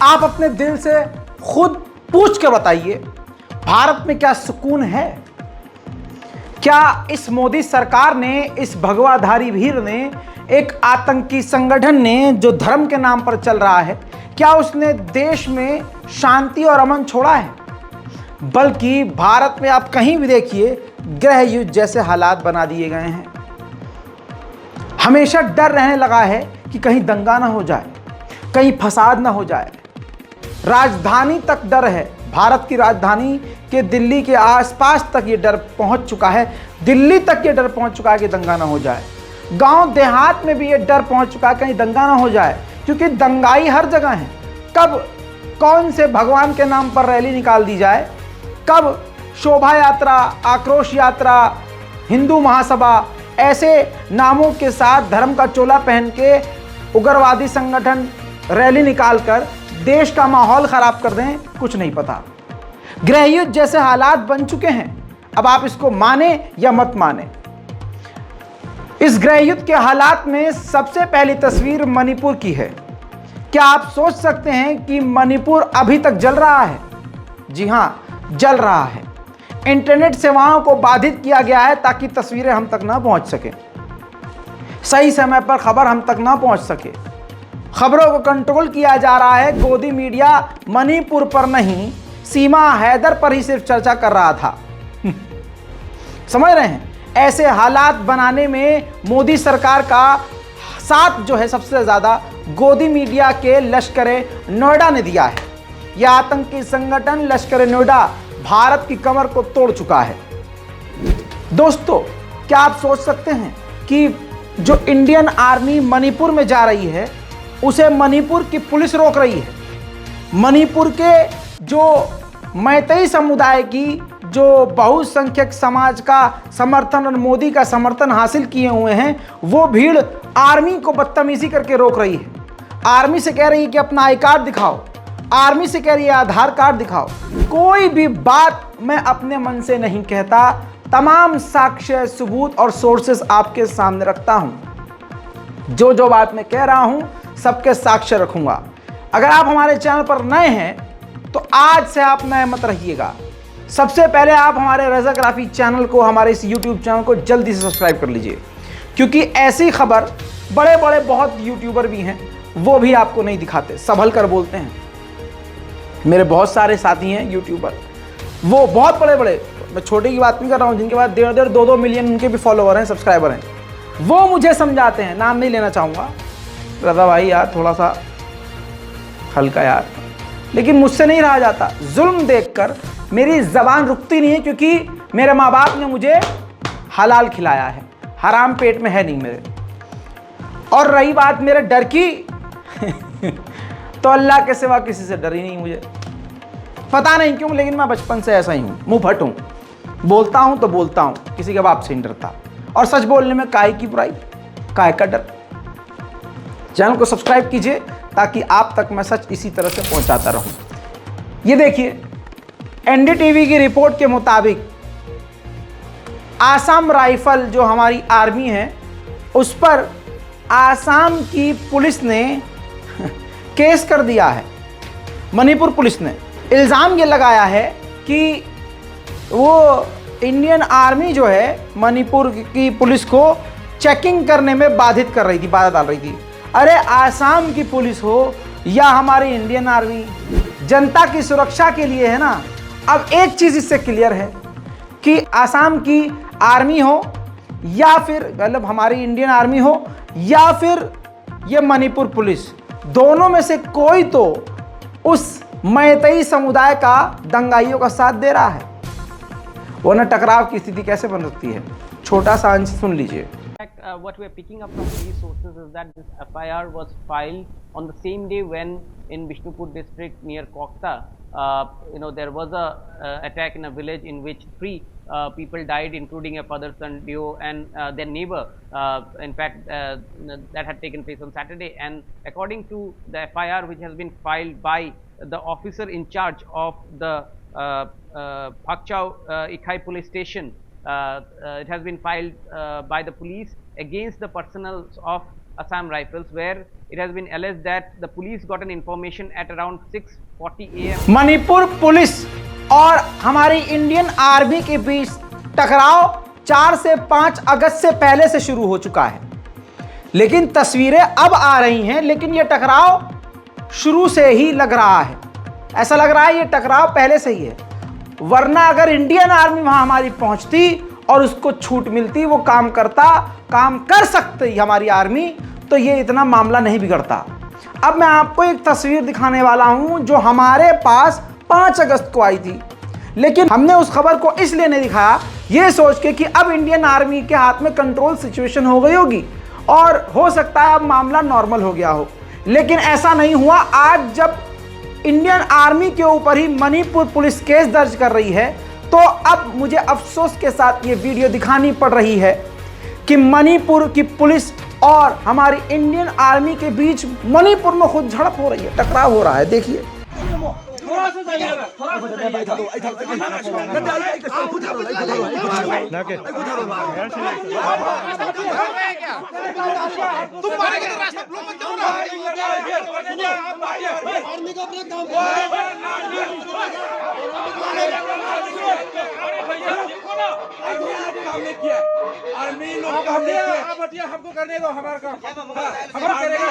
आप अपने दिल से खुद पूछ के बताइए, भारत में क्या सुकून है? क्या इस मोदी सरकार ने, इस भगवाधारी भीड़ ने, एक आतंकी संगठन ने जो धर्म के नाम पर चल रहा है, क्या उसने देश में शांति और अमन छोड़ा है? बल्कि भारत में आप कहीं भी देखिए, गृह युद्ध जैसे हालात बना दिए गए हैं। हमेशा डर रहने लगा है कि कहीं दंगा ना हो जाए, कहीं फसाद ना हो जाए। राजधानी तक डर है, भारत की राजधानी के दिल्ली के आसपास तक ये डर पहुंच चुका है, दिल्ली तक ये डर पहुंच चुका है कि दंगा ना हो जाए। गांव देहात में भी ये डर पहुंच चुका है कहीं दंगा ना हो जाए, क्योंकि दंगाई हर जगह है। कब कौन से भगवान के नाम पर रैली निकाल दी जाए, कब शोभा यात्रा, आक्रोश यात्रा, हिंदू महासभा, ऐसे नामों के साथ धर्म का चोला पहन के उग्रवादी संगठन रैली निकालकर देश का माहौल खराब कर दें, कुछ नहीं पता। गृह युद्ध जैसे हालात बन चुके हैं। अब आप इसको माने या मत माने, इस गृह युद्ध के हालात में सबसे पहली तस्वीर मणिपुर की है। क्या आप सोच सकते हैं कि मणिपुर अभी तक जल रहा है? जी हां, जल रहा है। इंटरनेट सेवाओं को बाधित किया गया है ताकि तस्वीरें हम तक ना पहुंच सके, सही समय पर खबर हम तक ना पहुंच सके। खबरों को कंट्रोल किया जा रहा है। गोदी मीडिया मणिपुर पर नहीं, सीमा हैदर पर ही सिर्फ चर्चा कर रहा था। समझ रहे हैं? ऐसे हालात बनाने में मोदी सरकार का साथ जो है सबसे ज्यादा गोदी मीडिया के लश्कर नोएडा ने दिया है। यह आतंकी संगठन लश्कर नोएडा भारत की कमर को तोड़ चुका है। दोस्तों, क्या आप सोच सकते हैं कि जो इंडियन आर्मी मणिपुर में जा रही है, उसे मणिपुर की पुलिस रोक रही है? मणिपुर के जो मैतेई समुदाय की, जो बहुसंख्यक समाज का समर्थन और मोदी का समर्थन हासिल किए हुए हैं, वो भीड़ आर्मी को बदतमीजी करके रोक रही है। आर्मी से कह रही है कि अपना आई कार्ड दिखाओ, आर्मी से कह रही है आधार कार्ड दिखाओ। कोई भी बात मैं अपने मन से नहीं कहता, तमाम साक्ष्य, सबूत और सोर्सेस आपके सामने रखता हूं। जो बात मैं कह रहा हूं सबके साक्ष्य रखूंगा। अगर आप हमारे चैनल पर नए हैं तो आज से आप नए मत रहिएगा। सबसे पहले आप हमारे रज़ाग्राफी चैनल को, हमारे इस यूट्यूब चैनल को जल्दी से सब्सक्राइब कर लीजिए, क्योंकि ऐसी खबर बड़े बड़े बहुत यूट्यूबर भी हैं, वो भी आपको नहीं दिखाते, संभल कर बोलते हैं। मेरे बहुत सारे साथी हैं यूट्यूबर, वो बहुत बड़े बड़े, मैं छोटे की बात नहीं कर रहा हूँ, जिनके पास 1.5 2 मिलियन उनके भी फॉलोअर हैं, सब्सक्राइबर हैं, वो मुझे समझाते हैं। नाम नहीं लेना चाहूँगा, रज़ा भाई यार थोड़ा सा हल्का यार, लेकिन मुझसे नहीं रहा जाता। जुल्म देखकर मेरी ज़बान रुकती नहीं है, क्योंकि मेरे माँ बाप ने मुझे हलाल खिलाया है, हराम पेट में है नहीं मेरे। और रही बात मेरे डर की तो अल्लाह के सिवा किसी से डर ही नहीं मुझे। पता नहीं क्यों, लेकिन मैं बचपन से ऐसा ही हूँ, मुँह फट हूँ, बोलता हूँ तो बोलता हूँ, किसी के बाप से नहीं डरता। और सच बोलने में काहे की बुराई, काहे का डर। चैनल को सब्सक्राइब कीजिए ताकि आप तक मैं सच इसी तरह से पहुंचाता रहूं। ये देखिए, एनडीटीवी की रिपोर्ट के मुताबिक आसाम राइफल जो हमारी आर्मी है, उस पर आसाम की पुलिस ने केस कर दिया है। मणिपुर पुलिस ने इल्ज़ाम ये लगाया है कि वो इंडियन आर्मी जो है मणिपुर की पुलिस को चेकिंग करने में बाधित कर रही थी, बाधा डाल रही थी। अरे आसाम की पुलिस हो या हमारी इंडियन आर्मी, जनता की सुरक्षा के लिए है ना। अब एक चीज़ इससे क्लियर है कि आसाम की आर्मी हो या फिर मतलब हमारी इंडियन आर्मी हो या फिर ये मणिपुर पुलिस, दोनों में से कोई तो उस मैतेई समुदाय का, दंगाइयों का साथ दे रहा है, वरना टकराव की स्थिति कैसे बन सकती है। छोटा सा अंश सुन लीजिए। What we are picking up from these sources is that this FIR was filed on the same day when in Bishnupur district near Kokta, there was a attack in a village in which 3 people died, including a father, son duo, and their neighbor. In fact, that had taken place on Saturday. And according to the FIR, which has been filed by the officer in charge of the Phakchau Ikhai police station, it has been filed by the police. against the personnel of Assam Rifles, where it has been alleged that the police got an information at around 6:40 AM. Manipur police और हमारी Indian army के बीच टकराव 4 से 5 अगस्त से पहले से शुरू हो चुका है, लेकिन तस्वीरें अब आ रही हैं, लेकिन यह टकराव शुरू से ही लग रहा है। ऐसा लग रहा है ये टकराव पहले से ही है, वरना अगर इंडियन आर्मी वहां हमारी पहुंचती और उसको छूट मिलती, वो काम कर सकती हमारी आर्मी, तो ये इतना मामला नहीं बिगड़ता। अब मैं आपको एक तस्वीर दिखाने वाला हूं जो हमारे पास 5 अगस्त को आई थी, लेकिन हमने उस खबर को इसलिए नहीं दिखाया ये सोच के कि अब इंडियन आर्मी के हाथ में कंट्रोल सिचुएशन हो गई होगी और हो सकता है अब मामला नॉर्मल हो गया हो, लेकिन ऐसा नहीं हुआ। आज जब इंडियन आर्मी के ऊपर ही मणिपुर पुलिस केस दर्ज कर रही है, तो अब मुझे अफसोस के साथ ये वीडियो दिखानी पड़ रही है कि मणिपुर की पुलिस और हमारी इंडियन आर्मी के बीच मणिपुर में खुद झड़प हो रही है, टकराव हो रहा है। देखिए आर्मी लोग हमको करने दो, हमारा काम हमारा करेगा।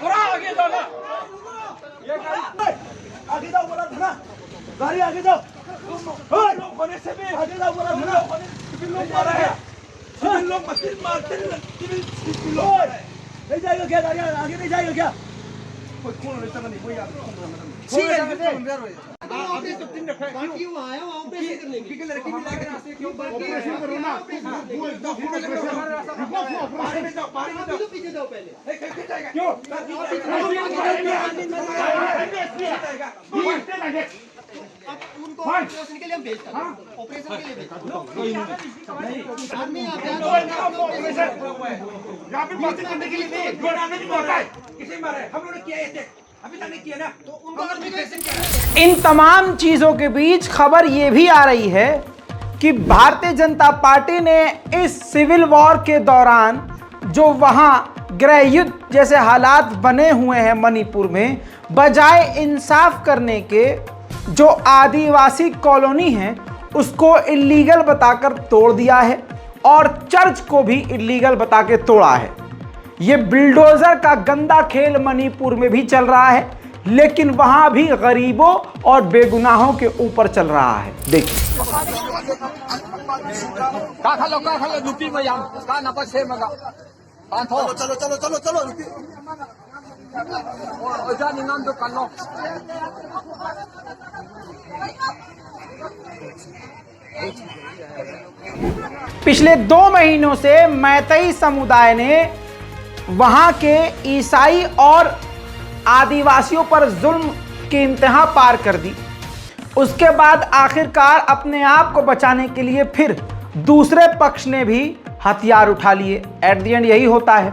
पूरा आगे जाओ ना, ये आगे जाओ बोला था ना, गाड़ी आगे जाओ, लोग होने से भी आगे जाओ बोला था ना, सिविल लोग मारा है, सिविल लोग मशीन मारते हैं, सिविल लोग नहीं जाएगा क्या, गाड़ी आगे नहीं जाएगा क्या, कोई कौन नहीं नहीं कोई आगे तो तीन रखा है, बाकी वो आया वो ऑपरेशन करने के लिए लड़की मिला के रास्ते क्यों ऑपरेशन करो ना, पानी में जाओ पीछे जाओ पहले, कैसे जाएगा क्यों अब उनको ऑपरेशन के लिए हम भेजता हैं, ऑपरेशन के लिए भेजता हैं, आर्मी यहाँ पे बातें करने के लिए नहीं, गोदाम नहीं होता है, किसी मारे हम लोगों ने किया है, अभी तक नहीं किया ना, तो उनको ऑपरेशन क्या। इन तमाम चीजों के बीच खबर यह भी आ रही है कि भारतीय जनता पार्टी ने इस सिविल वॉर के दौरान जो वहां गृह युद्ध जैसे हालात बने हुए हैं मणिपुर में, बजाय इंसाफ करने के जो आदिवासी कॉलोनी है उसको इल्लीगल बताकर तोड़ दिया है और चर्च को भी इल्लीगल बता के तोड़ा है। ये बिल्डोजर का गंदा खेल मणिपुर में भी चल रहा है, लेकिन वहां भी गरीबों और बेगुनाहों के ऊपर चल रहा है। देखिए पिछले 2 महीनों से मैतेई समुदाय ने वहां के ईसाई और आदिवासियों पर जुल्म की इंतहा पार कर दी। उसके बाद आखिरकार अपने आप को बचाने के लिए फिर दूसरे पक्ष ने भी हथियार उठा लिए। एट द एंड यही होता है,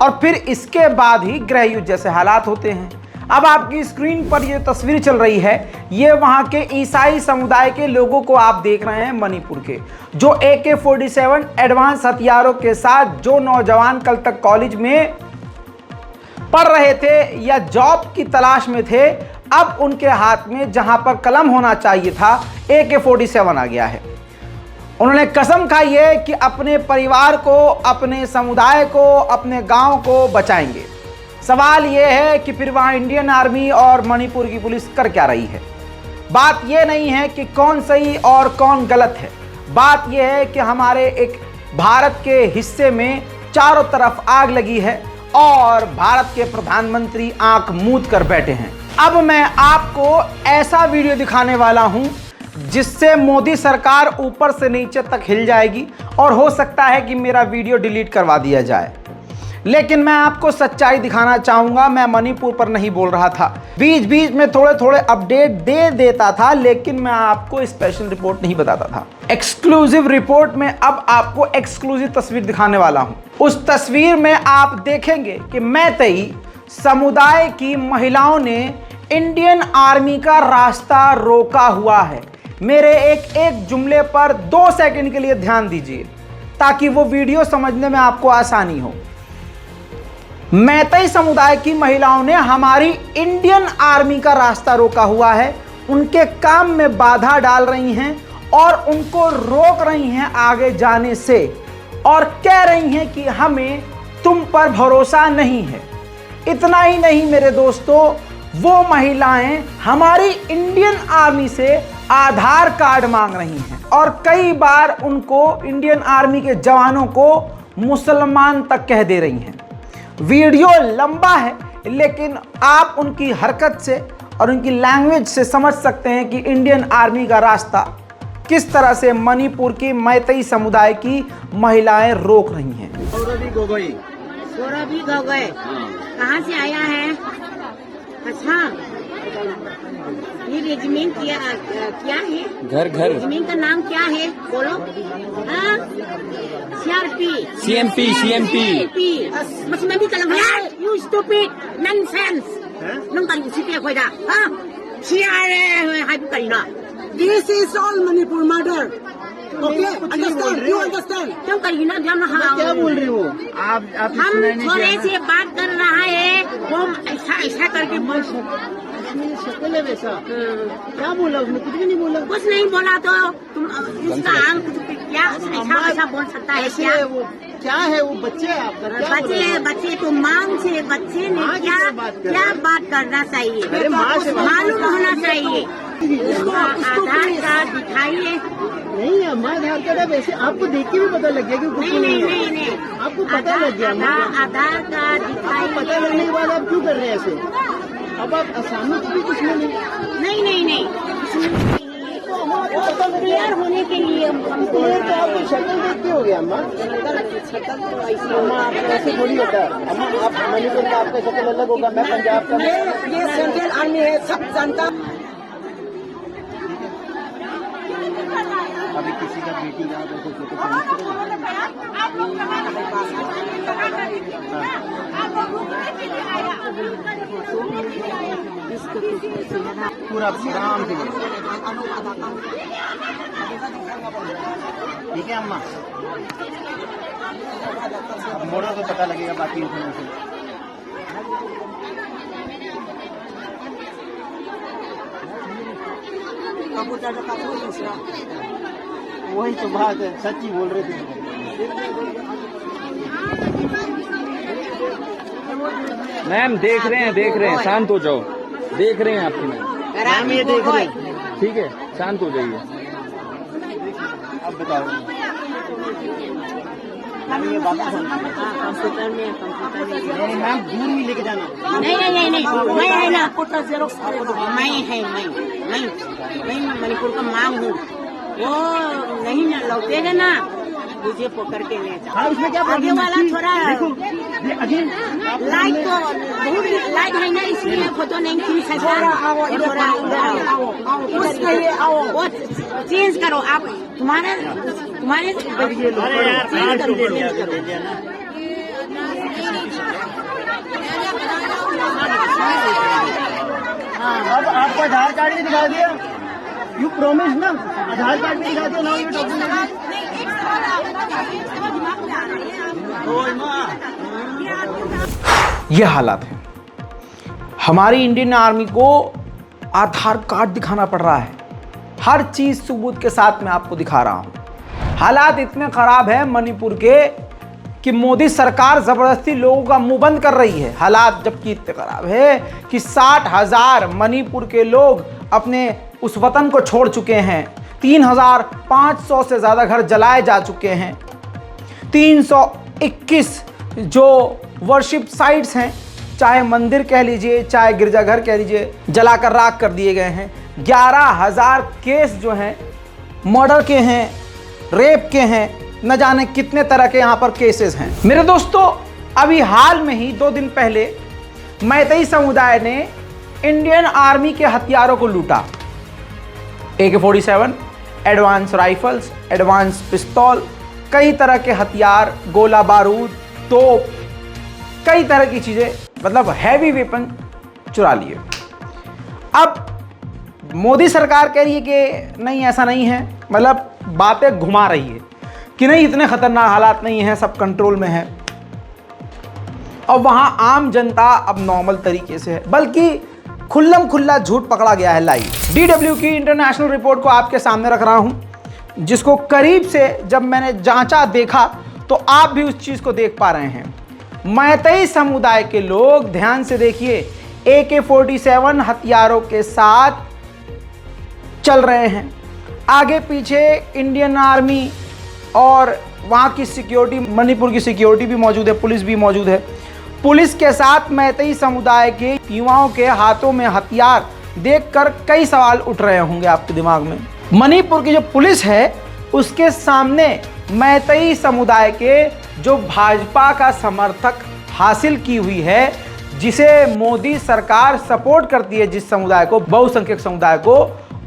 और फिर इसके बाद ही गृह युद्ध जैसे हालात होते हैं। अब आपकी स्क्रीन पर ये तस्वीर चल रही है, ये वहां के ईसाई समुदाय के लोगों को आप देख रहे हैं मणिपुर के, जो AK-47 एडवांस हथियारों के साथ जो नौजवान कल तक कॉलेज में पढ़ रहे थे या जॉब की तलाश में थे, अब उनके हाथ में जहां पर कलम होना चाहिए था AK-47 आ गया है। उन्होंने कसम खाई है कि अपने परिवार को, अपने समुदाय को, अपने गांव को बचाएंगे। सवाल यह है कि फिर वहां इंडियन आर्मी और मणिपुर की पुलिस कर क्या रही है। बात यह नहीं है कि कौन सही और कौन गलत है, बात यह है कि हमारे एक भारत के हिस्से में चारों तरफ आग लगी है और भारत के प्रधानमंत्री आंख मूंद कर बैठे हैं। अब मैं आपको ऐसा वीडियो दिखाने वाला हूं जिससे मोदी सरकार ऊपर से नीचे तक हिल जाएगी और हो सकता है कि मेरा वीडियो डिलीट करवा दिया जाए। लेकिन मैं आपको सच्चाई दिखाना चाहूंगा। मैं मणिपुर पर नहीं बोल रहा था, बीच बीच में थोड़े थोड़े अपडेट दे देता था, लेकिन मैं आपको स्पेशल रिपोर्ट नहीं बताता था। एक्सक्लूसिव रिपोर्ट में अब आपको एक्सक्लूसिव तस्वीर दिखाने वाला हूं। उस तस्वीर में आप देखेंगे कि मैतेई समुदाय की महिलाओं ने इंडियन आर्मी का रास्ता रोका हुआ है। मेरे एक एक जुमले पर 2 सेकंड के लिए ध्यान दीजिए ताकि वो वीडियो समझने में आपको आसानी हो। मैतेई समुदाय की महिलाओं ने हमारी इंडियन आर्मी का रास्ता रोका हुआ है, उनके काम में बाधा डाल रही हैं और उनको रोक रही हैं आगे जाने से, और कह रही हैं कि हमें तुम पर भरोसा नहीं है। इतना ही नहीं मेरे दोस्तों, वो महिलाएं हमारी इंडियन आर्मी से आधार कार्ड मांग रही हैं और कई बार उनको इंडियन आर्मी के जवानों को मुसलमान तक कह दे रही हैं। वीडियो लंबा है लेकिन आप उनकी हरकत से और उनकी लैंग्वेज से समझ सकते हैं कि इंडियन आर्मी का रास्ता किस तरह से मणिपुर की मैतेई समुदाय की महिलाएं रोक रही हैं। सौरभी गोगोई कहाँ से आया है? अच्छा, ये रेजिमेंट क्या है? घर रेजिमेंट का नाम क्या है? बोलो। CMP Masih nabi kalau you stupid nonsense. Nung kali usitia kau dah. Siapa hai bukan ina. This is all Manipur murder. Okay, understand? You understand? Nung kali ina dia nak क्या बोल रही हो आप? हम थोड़े से बात कर रहा है, वो ऐसा करके शक्ल है वैसा। क्या बोला उसने? कुछ भी नहीं बोला। कुछ नहीं बोला तो तुम इसका आम क्या ऐसा बोल सकता है? क्या है वो? बच्चे है आपका? बच्चे तो मांग से बच्चे ने क्या बात करना चाहिए? मालूम होना चाहिए। आधार कार्ड दिखाइए। नहीं अम्मा, आधार कार्ड है वैसे आपको देख के भी पता लग गया कि नहीं आपको पता लग गया। आधार कार्ड दिखाइए। पता लगने के बाद आप क्यों कर रहे हैं ऐसे? अब आप आसानी से भी कुछ नहीं क्लियर होने के लिए क्लियर तो आपको शक्ल देख के हो गया अम्मा। अम्मा आपको ऐसे थोड़ी होता है अम्मा। आप मणिपुर का आपका शक्ल अलग होगा, मैं पंजाब का। ये सेंट्रल आर्मी है, सब जानता। अभी किसी का बेटी का पूरा आराम से ठीक है अम्मा। मोड़ो तो पता लगेगा बाकी इन्फॉर्मेशन। वही तो बात है, सच्ची बोल रहे थे। मैम देख रहे हैं, शांत हो जाओ। देख रहे हैं आपकी मैम, ये देख रहे हैं। ठीक है, शांत हो जाइए। अब बताओ कंप्यूटर में मैम दूर नहीं लेके जाना। नहीं मैं है ना मैं मणिपुर का मांग हूँ। वो नहीं ना लौटेगा ना, मुझे पकड़ के ले जाओ। हाँ, उसमें क्या आगे वाला थोड़ा लाइट तो बहुत लाइट है ना, इसलिए फोटो नहीं खींच सकता। वो चेंज करो आप, तुम्हारे अब आपको आधार कार्ड भी दिखा दिया। यू प्रोमिस ना, आधार कार्ड भी दिखा दिया ना। ये डॉक्यूमेंट ये हालात है। हमारी इंडियन आर्मी को आधार कार्ड दिखाना पड़ रहा है। हर चीज सबूत के साथ मैं आपको दिखा रहा हूं। हालात इतने खराब है मणिपुर के कि मोदी सरकार जबरदस्ती लोगों का मुंह बंद कर रही है। हालात जबकि इतने खराब है कि 60,000 मणिपुर के लोग अपने उस वतन को छोड़ चुके हैं। 3,500 से ज़्यादा घर जलाए जा चुके हैं। 321 जो वर्शिप साइट्स हैं, चाहे मंदिर कह लीजिए चाहे गिरजाघर कह लीजिए, जलाकर राख कर दिए गए हैं। 11,000 केस जो हैं मर्डर के हैं, रेप के हैं, न जाने कितने तरह के यहाँ पर केसेस हैं। मेरे दोस्तों, अभी हाल में ही 2 दिन पहले मैतेई समुदाय ने इंडियन आर्मी के हथियारों को लूटा। AK-47, एडवांस राइफल्स, एडवांस पिस्तौल, कई तरह के हथियार, गोला बारूद, तोप, कई तरह की चीज़ें, मतलब हैवी वेपन चुरा लिए। अब मोदी सरकार कह रही है कि नहीं ऐसा नहीं है, मतलब बातें घुमा रही है कि नहीं इतने खतरनाक हालात नहीं है, सब कंट्रोल में है। और वहां आम जनता अब नॉर्मल तरीके से है, बल्कि खुल्लम खुल्ला झूठ पकड़ा गया है लाइव। DW की इंटरनेशनल रिपोर्ट को आपके सामने रख रहा हूं, जिसको करीब से जब मैंने जांचा देखा तो आप भी उस चीज को देख पा रहे हैं। मैतेई समुदाय के लोग, ध्यान से देखिए, AK-47 हथियारों के साथ चल रहे हैं। आगे पीछे इंडियन आर्मी और वहाँ की सिक्योरिटी, मणिपुर की सिक्योरिटी भी मौजूद है, पुलिस भी मौजूद है। पुलिस के साथ मैतेई समुदाय के युवाओं के हाथों में हथियार देखकर कई सवाल उठ रहे होंगे आपके दिमाग में। मणिपुर की जो पुलिस है उसके सामने मैतेई समुदाय के जो भाजपा का समर्थक हासिल की हुई है, जिसे मोदी सरकार सपोर्ट करती है, जिस समुदाय को, बहुसंख्यक समुदाय को,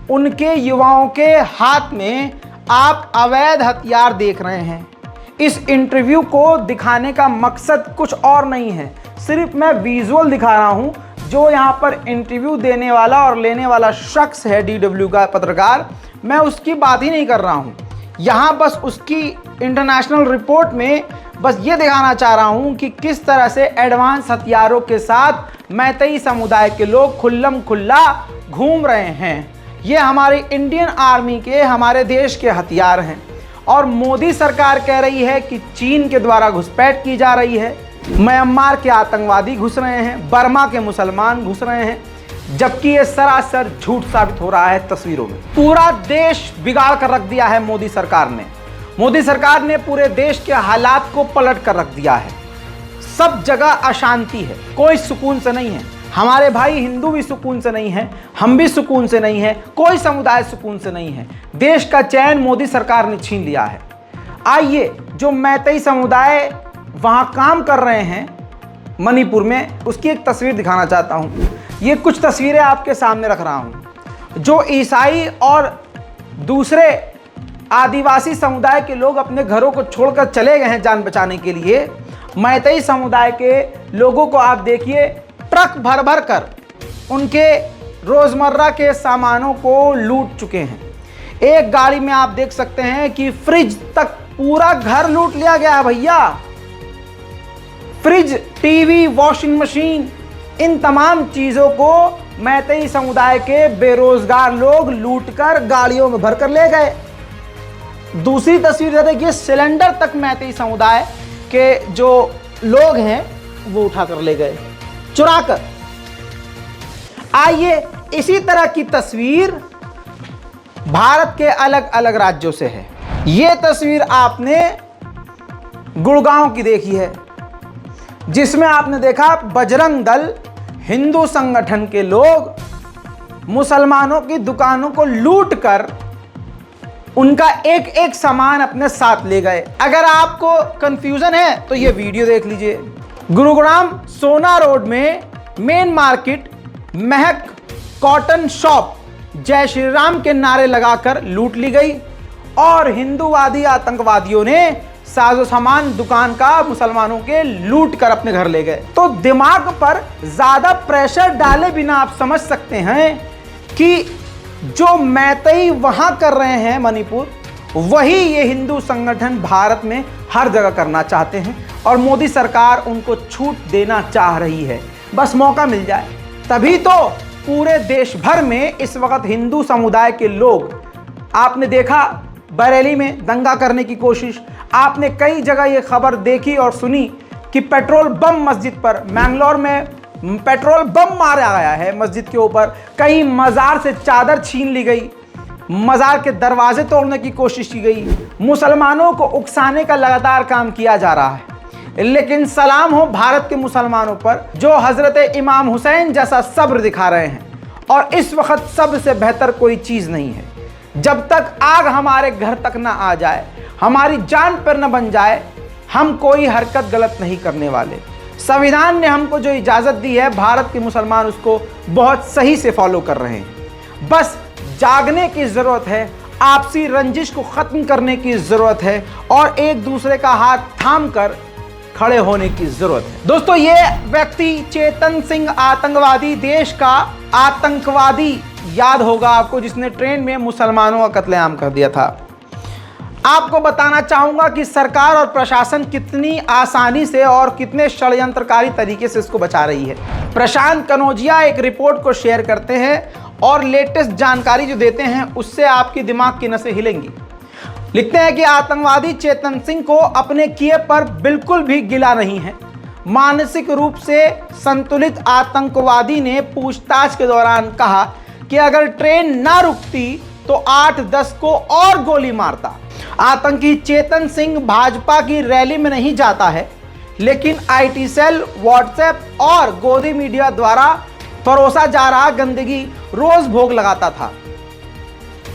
उनके युवाओं के हाथ में आप अवैध हथियार देख रहे हैं। इस इंटरव्यू को दिखाने का मकसद कुछ और नहीं है, सिर्फ मैं विजुअल दिखा रहा हूं। जो यहां पर इंटरव्यू देने वाला और लेने वाला शख्स है, DW का पत्रकार, मैं उसकी बात ही नहीं कर रहा हूं। यहां बस उसकी इंटरनेशनल रिपोर्ट में बस ये दिखाना चाह रहा हूं कि किस तरह से एडवांस हथियारों के साथ मैतेई समुदाय के लोग खुल्लम खुल्ला घूम रहे हैं। ये हमारी इंडियन आर्मी के, हमारे देश के हथियार हैं। और मोदी सरकार कह रही है कि चीन के द्वारा घुसपैठ की जा रही है, म्यांमार के आतंकवादी घुस रहे हैं, बर्मा के मुसलमान घुस रहे हैं, जबकि ये सरासर झूठ साबित हो रहा है तस्वीरों में। पूरा देश बिगाड़ कर रख दिया है मोदी सरकार ने। मोदी सरकार ने पूरे देश के हालात को पलट कर रख दिया है। सब जगह अशांति है, कोई सुकून से नहीं है। हमारे भाई हिंदू भी सुकून से नहीं है, हम भी सुकून से नहीं है, कोई समुदाय सुकून से नहीं है। देश का चैन मोदी सरकार ने छीन लिया है। आइए, जो मैतेई समुदाय वहां काम कर रहे हैं मणिपुर में, उसकी एक तस्वीर दिखाना चाहता हूं। ये कुछ तस्वीरें आपके सामने रख रहा हूं। जो ईसाई और दूसरे आदिवासी समुदाय के लोग अपने घरों को छोड़कर चले गए हैं जान बचाने के लिए, मैतेई समुदाय के लोगों को आप देखिए, ट्रक भर भर कर उनके रोजमर्रा के सामानों को लूट चुके हैं। एक गाड़ी में आप देख सकते हैं कि फ्रिज तक, पूरा घर लूट लिया गया है भैया। फ्रिज, टीवी, वॉशिंग मशीन, इन तमाम चीजों को मैतेई समुदाय के बेरोजगार लोग लूटकर गाड़ियों में भरकर ले गए। दूसरी तस्वीर देखिए, सिलेंडर तक मैतेई समुदाय के जो लोग हैं वो उठाकर ले गए, चुरा कर। आइए, इसी तरह की तस्वीर भारत के अलग अलग राज्यों से है। यह तस्वीर आपने गुड़गांव की देखी है, जिसमें आपने देखा बजरंग दल, हिंदू संगठन के लोग मुसलमानों की दुकानों को लूटकर उनका एक एक सामान अपने साथ ले गए। अगर आपको कंफ्यूजन है तो ये वीडियो देख लीजिए। गुरुग्राम सोना रोड में मेन मार्केट महक कॉटन शॉप जय श्री राम के नारे लगाकर लूट ली गई और हिंदूवादी आतंकवादियों ने साजो सामान दुकान का मुसलमानों के लूट कर अपने घर ले गए। तो दिमाग पर ज्यादा प्रेशर डाले बिना आप समझ सकते हैं कि जो मैतेई वहां कर रहे हैं मणिपुर, वही ये हिंदू संगठन भारत में हर जगह करना चाहते हैं और मोदी सरकार उनको छूट देना चाह रही है। बस मौका मिल जाए। तभी तो पूरे देश भर में इस वक्त हिंदू समुदाय के लोग, आपने देखा बरेली में दंगा करने की कोशिश, आपने कई जगह ये खबर देखी और सुनी कि पेट्रोल बम मस्जिद पर, मैंगलोर में पेट्रोल बम मारा गया है मस्जिद के ऊपर, कहीं मज़ार से चादर छीन ली गई, मज़ार के दरवाजे तोड़ने की कोशिश की गई, मुसलमानों को उकसाने का लगातार काम किया जा रहा है। लेकिन सलाम हो भारत के मुसलमानों पर जो हज़रत इमाम हुसैन जैसा सब्र दिखा रहे हैं। और इस वक्त सब्र से बेहतर कोई चीज़ नहीं है। जब तक आग हमारे घर तक ना आ जाए, हमारी जान पर न बन जाए, हम कोई हरकत गलत नहीं करने वाले। संविधान ने हमको जो इजाज़त दी है, भारत के मुसलमान उसको बहुत सही से फॉलो कर रहे हैं। बस जागने की ज़रूरत है, आपसी रंजिश को ख़त्म करने की ज़रूरत है और एक दूसरे का हाथ थाम कर खड़े होने की ज़रूरत है। दोस्तों, ये व्यक्ति चेतन सिंह आतंकवादी, देश का आतंकवादी याद होगा आपको, जिसने ट्रेन में मुसलमानों का कत्लेआम कर दिया था। आपको बताना चाहूंगा कि सरकार और प्रशासन कितनी आसानी से और कितने षड्यंत्रकारी तरीके से इसको बचा रही है। प्रशांत कनौजिया एक रिपोर्ट को शेयर करते हैं और लेटेस्ट जानकारी जो देते हैं उससे आपकी दिमाग की नसें हिलेंगी। लिखते हैं कि आतंकवादी चेतन सिंह को अपने किए पर बिल्कुल भी गिला नहीं है। मानसिक रूप से संतुलित आतंकवादी ने पूछताछ के दौरान कहा कि अगर ट्रेन ना रुकती तो 8-10 को और गोली मारता। आतंकी चेतन सिंह भाजपा की रैली में नहीं जाता है, लेकिन आईटी सेल, व्हाट्सएप और गोदी मीडिया द्वारा परोसा जा रहा गंदगी रोज भोग लगाता था।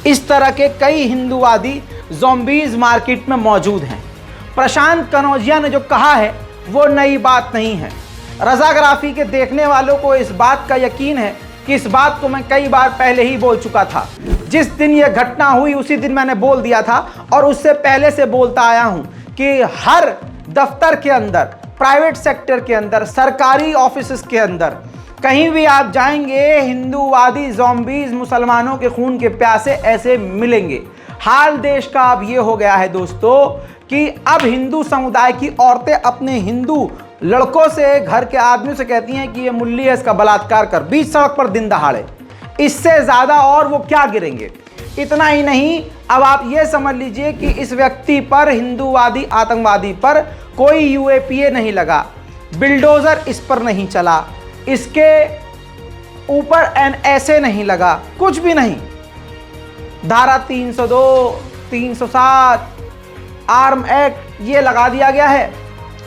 इस तरह के कई हिंदूवादी ज़ॉम्बीज मार्केट में मौजूद हैं। प्रशांत कनौजिया ने जो कहा है वो नई बात नहीं है। रज़ाग्राफी के देखने वालों को इस बात का यकीन है कि इस बात को मैं कई बार पहले ही बोल चुका था। जिस दिन यह घटना हुई उसी दिन मैंने बोल दिया था और उससे पहले से बोलता आया हूं कि हर दफ्तर के अंदर, प्राइवेट सेक्टर के अंदर, सरकारी ऑफिस के अंदर, कहीं भी आप जाएंगे हिंदूवादी ज़ॉम्बीज मुसलमानों के खून के प्यासे ऐसे मिलेंगे। हाल देश का अब ये हो गया है दोस्तों कि अब हिंदू समुदाय की औरतें अपने हिंदू लड़कों से, घर के आदमियों से कहती हैं कि ये मुल्ली है, इसका बलात्कार कर, बीच सड़क पर दिन दहाड़े। इससे ज़्यादा और वो क्या गिरेंगे। इतना ही नहीं, अब आप ये समझ लीजिए कि इस व्यक्ति पर, हिंदूवादी आतंकवादी पर कोई यूएपीए नहीं लगा, बिल्डोज़र इस पर नहीं चला, इसके ऊपर एनएसए नहीं लगा, कुछ भी नहीं। धारा 302, 307, आर्म एक्ट ये लगा दिया गया है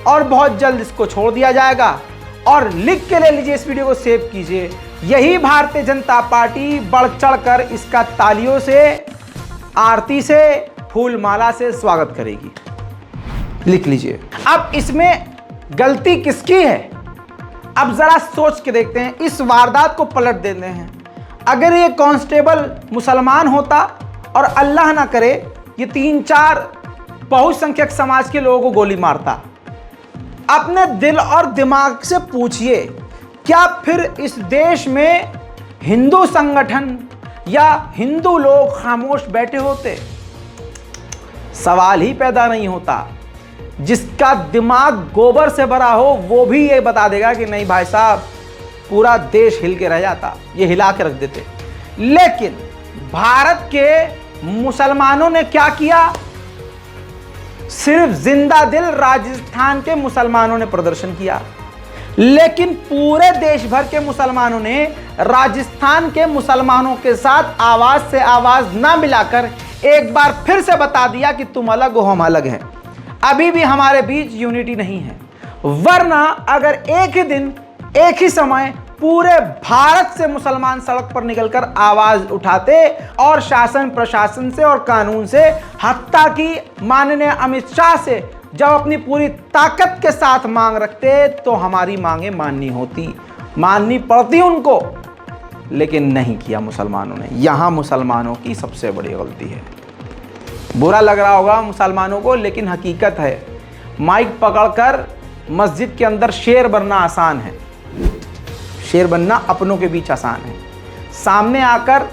और बहुत जल्द इसको छोड़ दिया जाएगा। और लिख के ले लीजिए, इस वीडियो को सेव कीजिए, यही भारतीय जनता पार्टी बढ़ चढ़कर इसका तालियों से, आरती से, फूल माला से स्वागत करेगी। लिख लीजिए। अब इसमें गलती किसकी है, अब जरा सोच के देखते हैं, इस वारदात को पलट देते हैं। अगर ये कांस्टेबल मुसलमान होता और अल्लाह ना करे ये 3-4 बहुसंख्यक समाज के लोगों को गोली मारता, अपने दिल और दिमाग से पूछिए, क्या फिर इस देश में हिंदू संगठन या हिंदू लोग खामोश बैठे होते? सवाल ही पैदा नहीं होता। जिसका दिमाग गोबर से भरा हो वो भी ये बता देगा कि नहीं भाई साहब, पूरा देश हिल के रह जाता, ये हिला के रख देते। लेकिन भारत के मुसलमानों ने क्या किया? सिर्फ जिंदा दिल राजस्थान के मुसलमानों ने प्रदर्शन किया, लेकिन पूरे देश भर के मुसलमानों ने राजस्थान के मुसलमानों के साथ आवाज से आवाज ना मिलाकर एक बार फिर से बता दिया कि तुम अलग हो, हम अलग हैं। अभी भी हमारे बीच यूनिटी नहीं है। वरना अगर एक ही दिन, एक ही समय पूरे भारत से मुसलमान सड़क पर निकलकर आवाज उठाते और शासन प्रशासन से और कानून से, हत्ता की माननीय अमित शाह से जब अपनी पूरी ताकत के साथ मांग रखते, तो हमारी मांगे माननी होती, माननी पड़ती उनको। लेकिन नहीं किया मुसलमानों ने। यहां मुसलमानों की सबसे बड़ी गलती है। बुरा लग रहा होगा मुसलमानों को, लेकिन हकीकत है। माइक पकड़कर मस्जिद के अंदर शेर बनना आसान है, शेर बनना अपनों के बीच आसान है। सामने आकर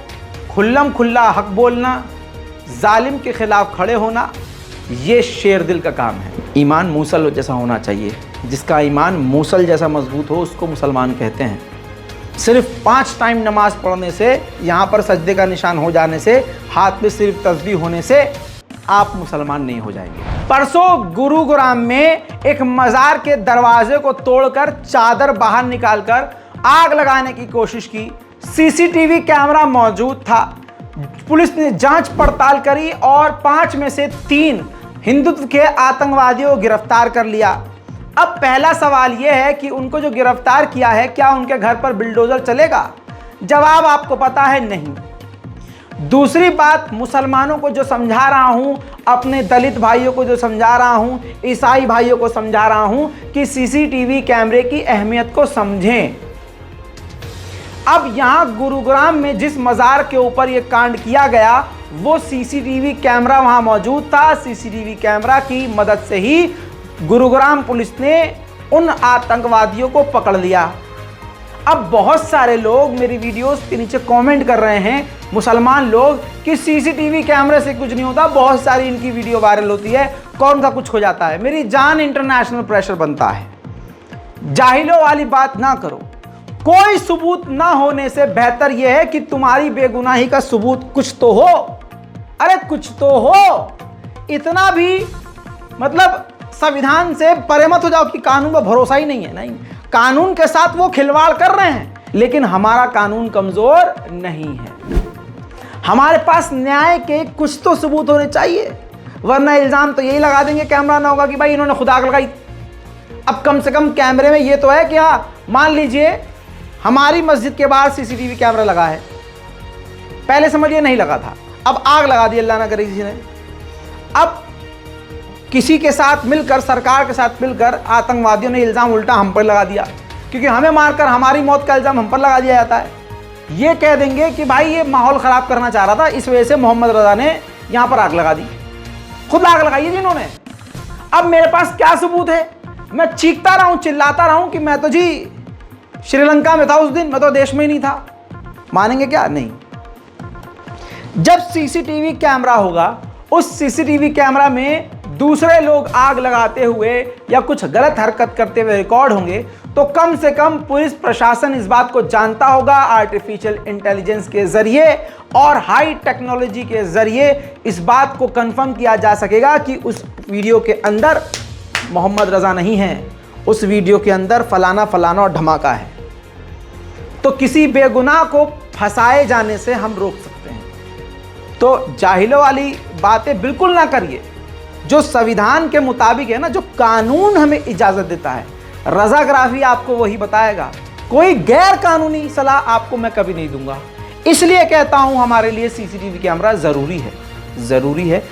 खुल्लम खुल्ला हक बोलना, जालिम के खिलाफ खड़े होना, ये शेर दिल का काम है। ईमान मूसल जैसा होना चाहिए। जिसका ईमान मूसल जैसा मजबूत हो उसको मुसलमान कहते हैं। सिर्फ 5 टाइम नमाज पढ़ने से, यहाँ पर सजदे का निशान हो जाने से, हाथ में सिर्फ तस्बीह होने से आप मुसलमान नहीं हो जाएंगे। परसों गुरुग्राम में एक मज़ार के दरवाजे को तोड़कर चादर बाहर निकालकर आग लगाने की कोशिश की। सीसीटीवी कैमरा मौजूद था। पुलिस ने जांच पड़ताल करी और 5 में से 3 हिंदुत्व के आतंकवादियों को गिरफ्तार कर लिया। अब पहला सवाल यह है कि उनको जो गिरफ्तार किया है, क्या उनके घर पर बिल्डोजर चलेगा? जवाब आपको पता है, नहीं। दूसरी बात, मुसलमानों को जो समझा रहा हूं, अपने दलित भाइयों को जो समझा रहा हूं, ईसाई भाइयों को समझा रहा हूं कि सीसीटीवी कैमरे की अहमियत को समझें। अब यहां गुरुग्राम में जिस मज़ार के ऊपर यह कांड किया गया, वो सीसीटीवी कैमरा वहां मौजूद था। सीसीटीवी कैमरा की मदद से ही गुरुग्राम पुलिस ने उन आतंकवादियों को पकड़ लिया। अब बहुत सारे लोग मेरी वीडियोस के नीचे कमेंट कर रहे हैं, मुसलमान लोग, कि सीसीटीवी कैमरे से कुछ नहीं होता, बहुत सारी इनकी वीडियो वायरल होती है, कौन सा कुछ हो जाता है। मेरी जान, इंटरनेशनल प्रेशर बनता है। जाहिलों वाली बात ना करो। कोई सबूत ना होने से बेहतर यह है कि तुम्हारी बेगुनाही का सबूत कुछ तो हो। अरे कुछ तो हो। इतना भी मतलब संविधान से परे मत हो जाओ कि कानून पर भरोसा ही नहीं है। नहीं, कानून के साथ वो खिलवाड़ कर रहे हैं, लेकिन हमारा कानून कमजोर नहीं है। हमारे पास न्याय के कुछ तो सबूत होने चाहिए, वरना इल्जाम तो यही लगा देंगे कैमरा ना होगा कि भाई इन्होंने खुद आग लगाई। अब कम से कम कैमरे में ये तो है कि हाँ, मान लीजिए हमारी मस्जिद के बाहर सीसीटीवी कैमरा लगा है, पहले समझिए नहीं लगा था, अब आग लगा दी अल्लाह ना करे किसी ने। अब किसी के साथ मिलकर, सरकार के साथ मिलकर आतंकवादियों ने इल्ज़ाम उल्टा हम पर लगा दिया, क्योंकि हमें मारकर हमारी मौत का इल्ज़ाम हम पर लगा दिया जाता है। ये कह देंगे कि भाई ये माहौल ख़राब करना चाह रहा था, इस वजह से मोहम्मद रज़ा ने यहाँ पर आग लगा दी, खुद आग लगाई है जिन्होंने। अब मेरे पास क्या सबूत है? मैं चीखता रहा हूँ, चिल्लाता रहा हूँ कि मैं तो जी श्रीलंका में था उस दिन, मैं तो देश में ही नहीं था। मानेंगे क्या? नहीं। जब सीसीटीवी कैमरा होगा, उस सीसीटीवी कैमरा में दूसरे लोग आग लगाते हुए या कुछ गलत हरकत करते हुए रिकॉर्ड होंगे, तो कम से कम पुलिस प्रशासन इस बात को जानता होगा, आर्टिफिशियल इंटेलिजेंस के जरिए और हाई टेक्नोलॉजी के जरिए इस बात को कंफर्म किया जा सकेगा कि उस वीडियो के अंदर मोहम्मद रज़ा नहीं है, उस वीडियो के अंदर फलाना फलाना और धमाका है। तो किसी बेगुनाह को फंसाए जाने से हम रोक सकते हैं। तो जाहिलों वाली बातें बिल्कुल ना करिए। जो संविधान के मुताबिक है ना, जो कानून हमें इजाज़त देता है, रज़ाग्राफी आपको वही बताएगा। कोई गैर कानूनी सलाह आपको मैं कभी नहीं दूंगा। इसलिए कहता हूं हमारे लिए सीसीटीवी कैमरा ज़रूरी है, ज़रूरी है,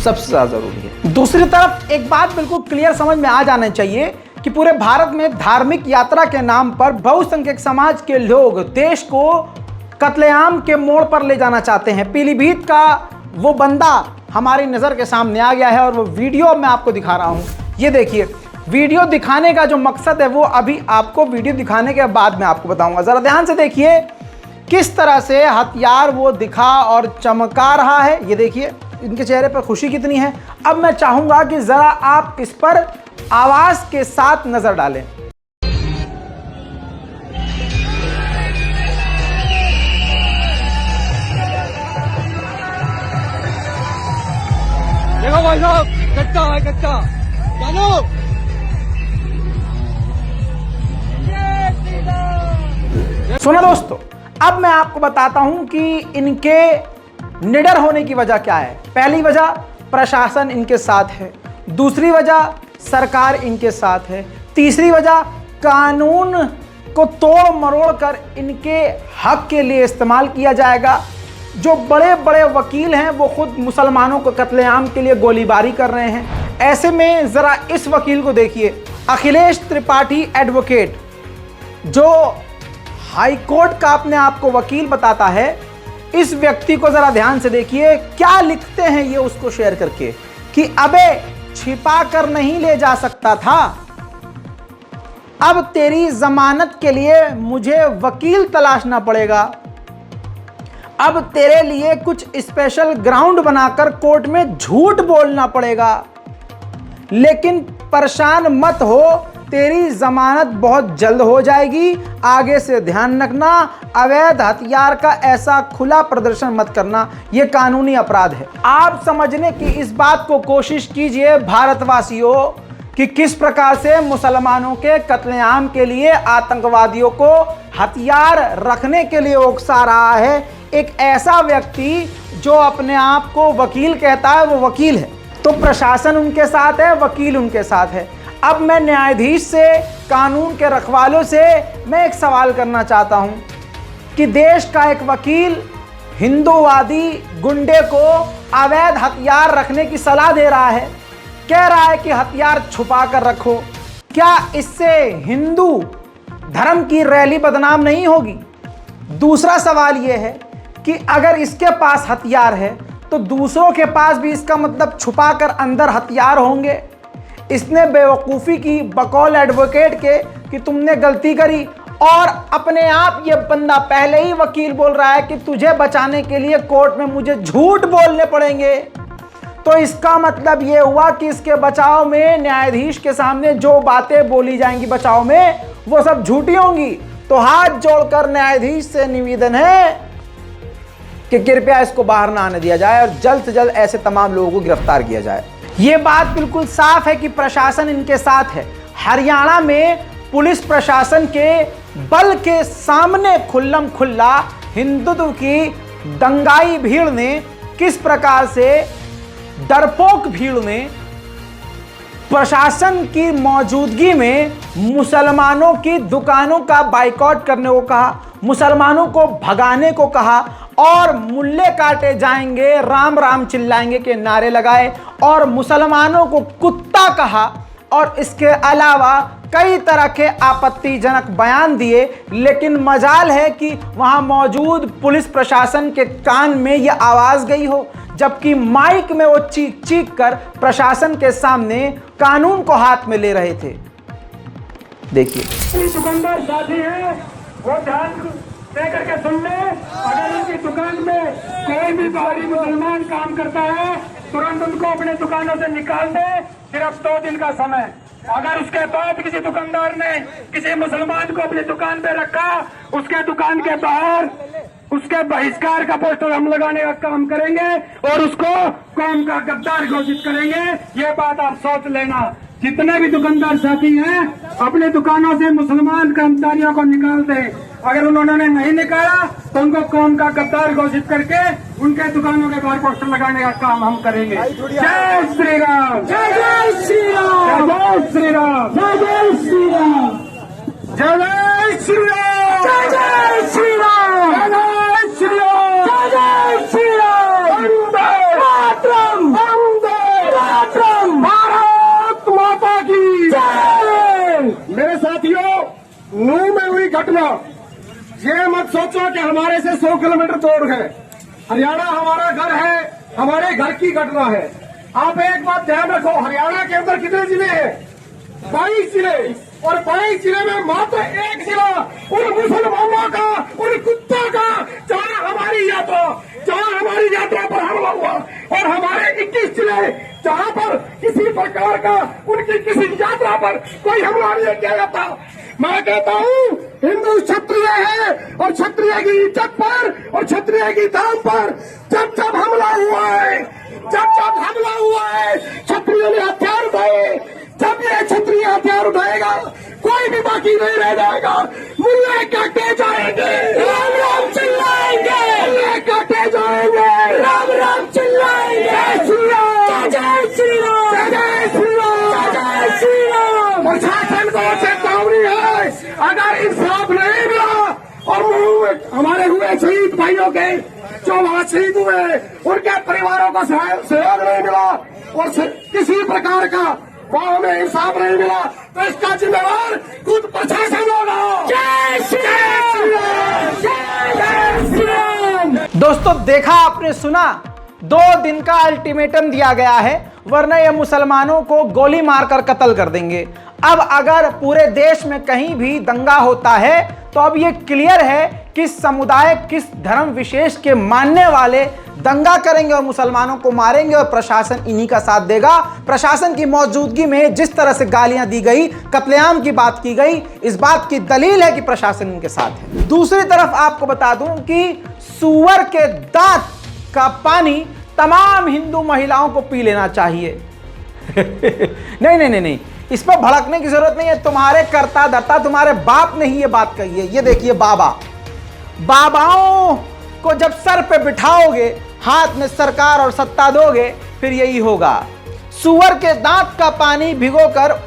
सबसे ज़्यादा ज़रूरी है। दूसरी तरफ एक बात बिल्कुल क्लियर समझ में आ जाना चाहिए कि पूरे भारत में धार्मिक यात्रा के नाम पर बहुसंख्यक समाज के लोग देश को कत्लेआम के मोड़ पर ले जाना चाहते हैं। पीलीभीत का वो बंदा हमारी नज़र के सामने आ गया है और वो वीडियो मैं आपको दिखा रहा हूँ। ये देखिए, वीडियो दिखाने का जो मकसद है वो अभी आपको वीडियो दिखाने के बाद मैं आपको बताऊंगा। ज़रा ध्यान से देखिए किस तरह से हथियार वो दिखा और चमका रहा है। ये देखिए इनके चेहरे पर खुशी कितनी है। अब मैं चाहूँगा कि ज़रा आप इस पर आवाज़ के साथ नज़र डालें। देखो भाई साहब, कच्चा है कच्चा, चलो। सुनो दोस्तों, अब मैं आपको बताता हूं कि इनके निडर होने की वजह क्या है। पहली वजह प्रशासन इनके साथ है, दूसरी वजह सरकार इनके साथ है, तीसरी वजह कानून को तोड़ मरोड़ कर इनके हक के लिए इस्तेमाल किया जाएगा। जो बड़े बड़े वकील हैं वो खुद मुसलमानों को कत्लेआम के लिए गोलीबारी कर रहे हैं। ऐसे में ज़रा इस वकील को देखिए, अखिलेश त्रिपाठी एडवोकेट, जो हाई कोर्ट का अपने आप को वकील बताता है। इस व्यक्ति को ज़रा ध्यान से देखिए क्या लिखते हैं ये उसको शेयर करके, कि अबे छिपा कर नहीं ले जा सकता था, अब तेरी जमानत के लिए मुझे वकील तलाशना पड़ेगा, अब तेरे लिए कुछ स्पेशल ग्राउंड बनाकर कोर्ट में झूठ बोलना पड़ेगा। लेकिन परेशान मत हो, तेरी जमानत बहुत जल्द हो जाएगी। आगे से ध्यान रखना, अवैध हथियार का ऐसा खुला प्रदर्शन मत करना, यह कानूनी अपराध है। आप समझने की इस बात को कोशिश कीजिए भारतवासियों कि किस प्रकार से मुसलमानों के कत्लेआम के लिए आतंकवादियों को हथियार रखने के लिए उकसा रहा है एक ऐसा व्यक्ति जो अपने आप को वकील कहता है। वो वकील है तो प्रशासन उनके साथ है, वकील उनके साथ है। अब मैं न्यायाधीश से, कानून के रखवालों से मैं एक सवाल करना चाहता हूं कि देश का एक वकील हिंदूवादी गुंडे को अवैध हथियार रखने की सलाह दे रहा है, कह रहा है कि हथियार छुपा कर रखो। क्या इससे हिंदू धर्म की रैली बदनाम नहीं होगी? दूसरा सवाल यह है कि अगर इसके पास हथियार है तो दूसरों के पास भी इसका मतलब छुपाकर अंदर हथियार होंगे। इसने बेवकूफ़ी की बकौल एडवोकेट के कि तुमने गलती करी और अपने आप ये बंदा पहले ही वकील बोल रहा है कि तुझे बचाने के लिए कोर्ट में मुझे झूठ बोलने पड़ेंगे। तो इसका मतलब ये हुआ कि इसके बचाव में न्यायाधीश के सामने जो बातें बोली जाएंगी बचाव में वो सब झूठी होंगी। तो हाथ जोड़कर न्यायाधीश से निवेदन है कि कृपया इसको बाहर ना आने दिया जाए और जल्द से जल्द ऐसे तमाम लोगों को गिरफ्तार किया जाए। ये बात बिल्कुल साफ है कि प्रशासन इनके साथ है। हरियाणा में पुलिस प्रशासन के बल के सामने खुल्लम खुल्ला हिंदुत्व की दंगाई भीड़ ने किस प्रकार से, डरपोक भीड़ ने प्रशासन की मौजूदगी में मुसलमानों की दुकानों का बाइकआउट करने को कहा, मुसलमानों को भगाने को कहा और मुल्ले काटे जाएंगे, राम राम चिल्लाएंगे के नारे लगाए और मुसलमानों को कुत्ता कहा और इसके अलावा कई तरह के आपत्तिजनक बयान दिए। लेकिन मजाल है कि वहां मौजूद पुलिस प्रशासन के कान में यह आवाज गई हो, जबकि माइक में वो चीख चीख कर प्रशासन के सामने कानून को हाथ में ले रहे थे। देखिए, दुकानदार साथी है वो ध्यान दे करके सुन ले। अगर उनकी दुकान में कोई भी बाहरी मुसलमान काम करता है तुरंत उनको अपने दुकानों से निकाल दे। सिर्फ 2 दिन का समय। अगर उसके बाद किसी दुकानदार ने किसी मुसलमान को अपनी दुकान पे रखा, उसके दुकान के बाहर उसके बहिष्कार का पोस्टर हम लगाने का काम करेंगे और उसको कौम का गद्दार घोषित करेंगे। ये बात आप सोच लेना। जितने भी दुकानदार साथी हैं अपने दुकानों से मुसलमान कर्मचारियों को निकाल दें। अगर उन्होंने नहीं निकाला तो उनको कौम का गद्दार घोषित करके उनके दुकानों के बाहर पोस्टर लगाने का काम हम करेंगे। जय श्री राम, जय जय श्री राम, जय श्री राम, जय जय श्री राम, जय जय श्री राम, जय जय श्री राम, जय जय श्री राम, जय जय श्री राम। वंदे मातरम, वंदे मातरम, भारत माता की जय। मेरे साथियों, नूह में हुई घटना, ये मत सोचो कि हमारे से 100 किलोमीटर दूर है। हरियाणा हमारा घर है, हमारे घर की घटना है। आप एक बात ध्यान रखो, हरियाणा के अंदर कितने जिले हैं? 22 जिले, और 22 जिले में मात्र एक जिला उन मुसलमानों का, उन कुत्तों का जहां हमारी यात्रा पर हमला हुआ, और हमारे 21 जिले जहां पर किसी प्रकार का उनकी किसी यात्रा पर कोई हमला नहीं किया जाता। मैं कहता हूँ हिंदू क्षत्रिय है और क्षत्रिय की इज्जत पर और क्षत्रिय की दाम पर जब जब हमला हुआ है, क्षत्रियों ने हथियार उठाए। जब ये क्षत्रिय हथियार उठाएगा कोई भी बाकी नहीं रह जाएगा। मुल्ले काटे जाएंगे, राम राम चिल्लाएंगे, मुल्ले काटे जाएंगे, राम राम चिल्लाएंगे। जय श्री राम, जय श्री राम, जय श्री राम, जय श्री राम। प्रशासन को चेतावनी है, अगर इंसाफ नहीं मिला और हमारे हुए शहीद भाइयों के जो वहां शहीद हुए उनके परिवारों को सहयोग नहीं मिला और किसी प्रकार का वहां में इंसाफ नहीं मिला तो इसका जिम्मेवार खुद प्रशासन होगा। जय श्री राम, जय श्री राम। दोस्तों, देखा आपने, सुना, 2 दिन का अल्टीमेटम दिया गया है, वरना ये मुसलमानों को गोली मारकर कत्ल कर देंगे। अब अगर पूरे देश में कहीं भी दंगा होता है तो अब ये क्लियर है कि समुदाय किस धर्म विशेष के मानने वाले दंगा करेंगे और मुसलमानों को मारेंगे और प्रशासन इन्हीं का साथ देगा। प्रशासन की मौजूदगी में जिस तरह से गालियां दी गई, कत्लेआम की बात की गई, इस बात की दलील है कि प्रशासन इनके साथ है। दूसरी तरफ आपको बता दूं कि सूअर के दांत का पानी तमाम हिंदू महिलाओं को पी लेना चाहिए। नहीं, इस पर भड़कने की जरूरत नहीं है। तुम्हारे कर्ता धर्ता, तुम्हारे बाप ने ही ये बात कही है। ये देखिए, बाबाओं को जब सर पे बिठाओगे, हाथ में सरकार और सत्ता दोगे, फिर यही होगा। सूअर के दांत का पानी भिगोकर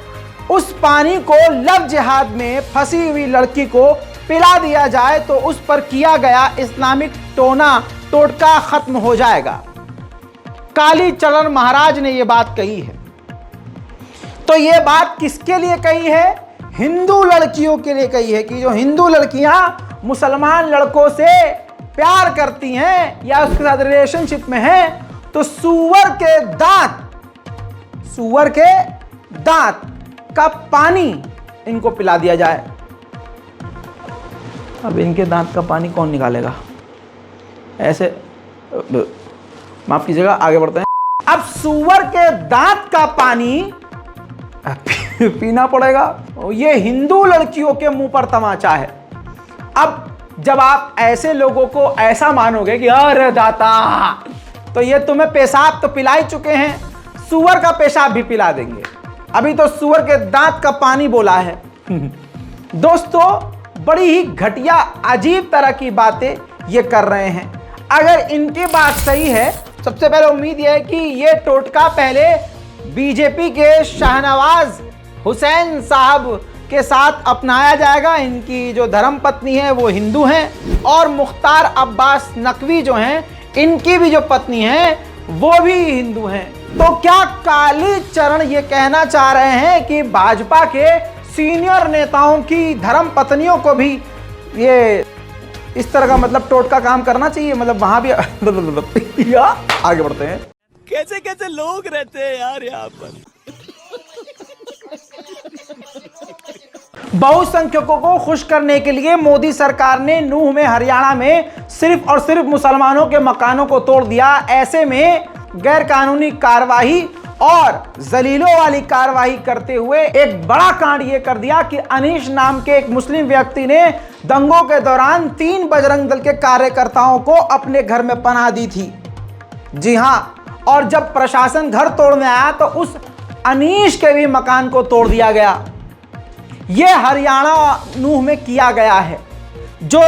उस पानी को लव जिहाद में फंसी हुई लड़की को पिला दिया जाए तो उस पर किया गया इस्लामिक टोटका खत्म हो जाएगा। काली चरण महाराज ने यह बात कही है। तो यह बात किसके लिए कही है? हिंदू लड़कियों के लिए कही है कि जो हिंदू लड़कियां मुसलमान लड़कों से प्यार करती हैं या उसके साथ रिलेशनशिप में हैं, तो सूअर के दांत का पानी इनको पिला दिया जाए। अब इनके दांत का पानी कौन निकालेगा? ऐसे माफ कीजिएगा, आगे बढ़ते हैं। अब सूअर के दांत का पानी पीना पड़ेगा। ये हिंदू लड़कियों के मुंह पर तमाचा है। अब जब आप ऐसे लोगों को ऐसा मानोगे कि अरे दाता, तो ये तुम्हें पेशाब तो पिला ही चुके हैं, सूअर का पेशाब भी पिला देंगे। अभी तो सूअर के दांत का पानी बोला है। दोस्तों, बड़ी ही घटिया अजीब तरह की बातें ये कर रहे हैं। अगर इनकी बात सही है, सबसे पहले उम्मीद यह है कि ये टोटका पहले बीजेपी के शाहनवाज हुसैन साहब के साथ अपनाया जाएगा। इनकी जो धर्म पत्नी है वो हिंदू हैं, और मुख्तार अब्बास नकवी जो हैं, इनकी भी जो पत्नी है वो भी हिंदू हैं। तो क्या काली चरण ये कहना चाह रहे हैं कि भाजपा के सीनियर नेताओं की धर्म पत्नियों को भी ये इस तरह का मतलब टोटका काम करना चाहिए? मतलब वहां भी आगे बढ़ते हैं। कैसे कैसे लोग रहते हैं यार यहाँ पर। बहुसंख्यकों को खुश करने के लिए मोदी सरकार ने नूह में, हरियाणा में सिर्फ और सिर्फ मुसलमानों के मकानों को तोड़ दिया। ऐसे में गैर कानूनी कार्रवाई और जलीलों वाली कार्रवाई करते हुए एक बड़ा कांड ये कर दिया कि अनीश नाम के एक मुस्लिम व्यक्ति ने दंगों के दौरान 3 बजरंग दल के कार्यकर्ताओं को अपने घर में पनाह दी थी। जी हां, और जब प्रशासन घर तोड़ने आया तो उस अनीश के भी मकान को तोड़ दिया गया। यह हरियाणा नूह में किया गया है। जो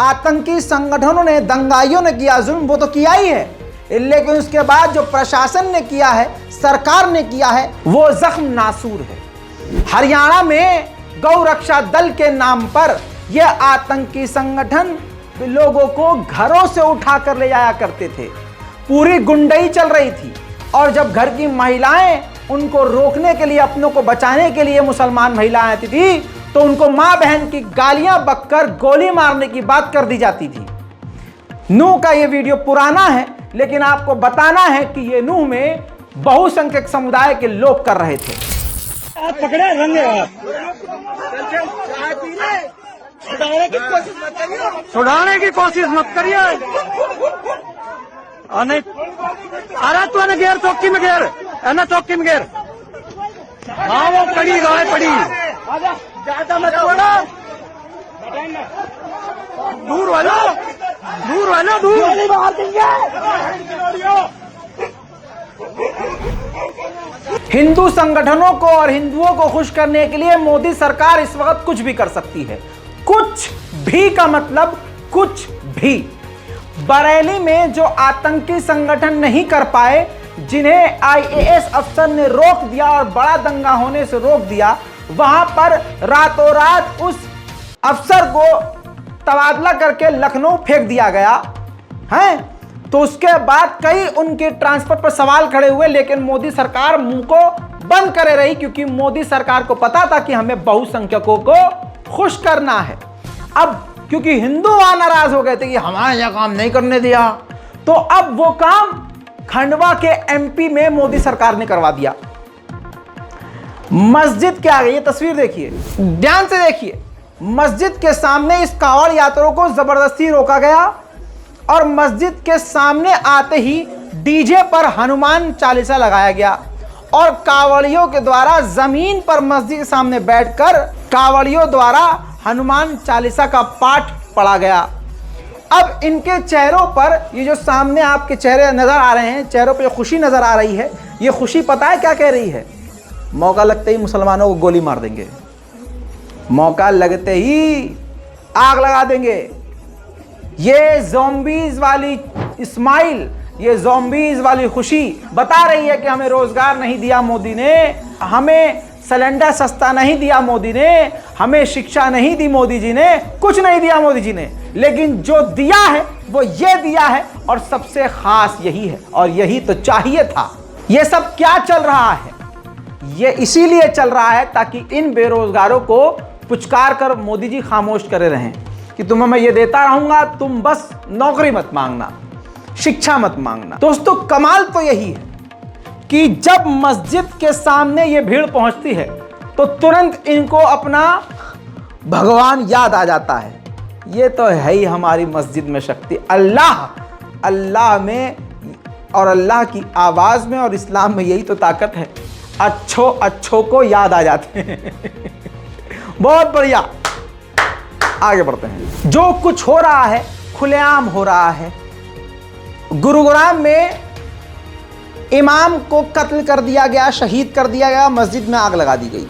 आतंकी संगठनों ने, दंगाइयों ने किया जुल्म, वो तो किया ही है, लेकिन उसके बाद जो प्रशासन ने किया है, सरकार ने किया है, वो जख्म नासूर है। हरियाणा में गौ रक्षा दल के नाम पर यह आतंकी संगठन लोगों को घरों से उठाकर ले जाया करते थे। पूरी गुंडई चल रही थी, और जब घर की महिलाएं उनको रोकने के लिए, अपनों को बचाने के लिए मुसलमान महिलाएं आती थी, तो उनको मां बहन की गालियां बककर गोली मारने की बात कर दी जाती थी। नूह का यह वीडियो पुराना है, लेकिन आपको बताना है कि ये नूह में बहुसंख्यक समुदाय के लोग कर रहे थे। आप पकड़े रंगे छुड़ाने की कोशिश मत करिए। अरे तू ने घेर, चौकी में घेर, है ना, चौकी में घेर। हाँ वो पड़ी गाय पड़ी, ज्यादा मत बोलो, दूर वालो, दूर वालो, दूर मार देंगे। हिंदू संगठनों को और हिंदुओं को खुश करने के लिए मोदी सरकार इस वक्त कुछ भी कर सकती है। कुछ भी का मतलब कुछ भी। बरेली में जो आतंकी संगठन नहीं कर पाए, जिन्हें आईएएस अफसर ने रोक दिया और बड़ा दंगा होने से रोक दिया, वहां पर रातों रात उस अफसर को तबादला करके लखनऊ फेंक दिया गया है। तो उसके बाद कई उनके ट्रांसफर पर सवाल खड़े हुए, लेकिन मोदी सरकार मुंह को बंद करे रही, क्योंकि मोदी सरकार को पता था कि हमें बहुसंख्यकों को खुश करना है। अब क्योंकि हिंदू वहां नाराज हो गए थे कि हमारा यह काम नहीं करने दिया, तो अब वो काम खंडवा के एमपी में मोदी सरकार ने करवा दिया। मस्जिद के आगे, ये तस्वीर देखिए, ध्यान से देखिए, मस्जिद के सामने इस कांवड़ यात्रियों को जबरदस्ती रोका गया, और मस्जिद के सामने आते ही डीजे पर हनुमान चालीसा लगाया गया, और कांवड़ियों के द्वारा जमीन पर मस्जिद के सामने बैठकर कांवड़ियों द्वारा हनुमान चालीसा का पाठ पढ़ा गया। अब इनके चेहरों पर, ये जो सामने आपके चेहरे नजर आ रहे हैं, चेहरों पर खुशी नजर आ रही है। ये खुशी पता है क्या कह रही है? मौका लगते ही मुसलमानों को गोली मार देंगे, मौका लगते ही आग लगा देंगे। ये ज़ॉम्बीज़ वाली स्माइल, ये ज़ॉम्बीज़ वाली खुशी बता रही है कि हमें रोजगार नहीं दिया मोदी ने, हमें सिलेंडर सस्ता नहीं दिया मोदी ने, हमें शिक्षा नहीं दी मोदी जी ने, कुछ नहीं दिया मोदी जी ने, लेकिन जो दिया है वो ये दिया है, और सबसे खास यही है, और यही तो चाहिए था। ये सब क्या चल रहा है? ये इसीलिए चल रहा है ताकि इन बेरोजगारों को पुचकार कर मोदी जी खामोश करे रहें कि तुम्हें मैं ये देता रहूंगा, तुम बस नौकरी मत मांगना, शिक्षा मत मांगना। दोस्तों, कमाल तो यही है कि जब मस्जिद के सामने ये भीड़ पहुंचती है तो तुरंत इनको अपना भगवान याद आ जाता है। ये तो है ही हमारी मस्जिद में शक्ति। अल्लाह में और अल्लाह की आवाज़ में और इस्लाम में यही तो ताकत है। अच्छों को याद आ जाते हैं। बहुत बढ़िया, आगे बढ़ते हैं। जो कुछ हो रहा है खुलेआम हो रहा है। गुरुग्राम में इमाम को कत्ल कर दिया गया, शहीद कर दिया गया, मस्जिद में आग लगा दी गई।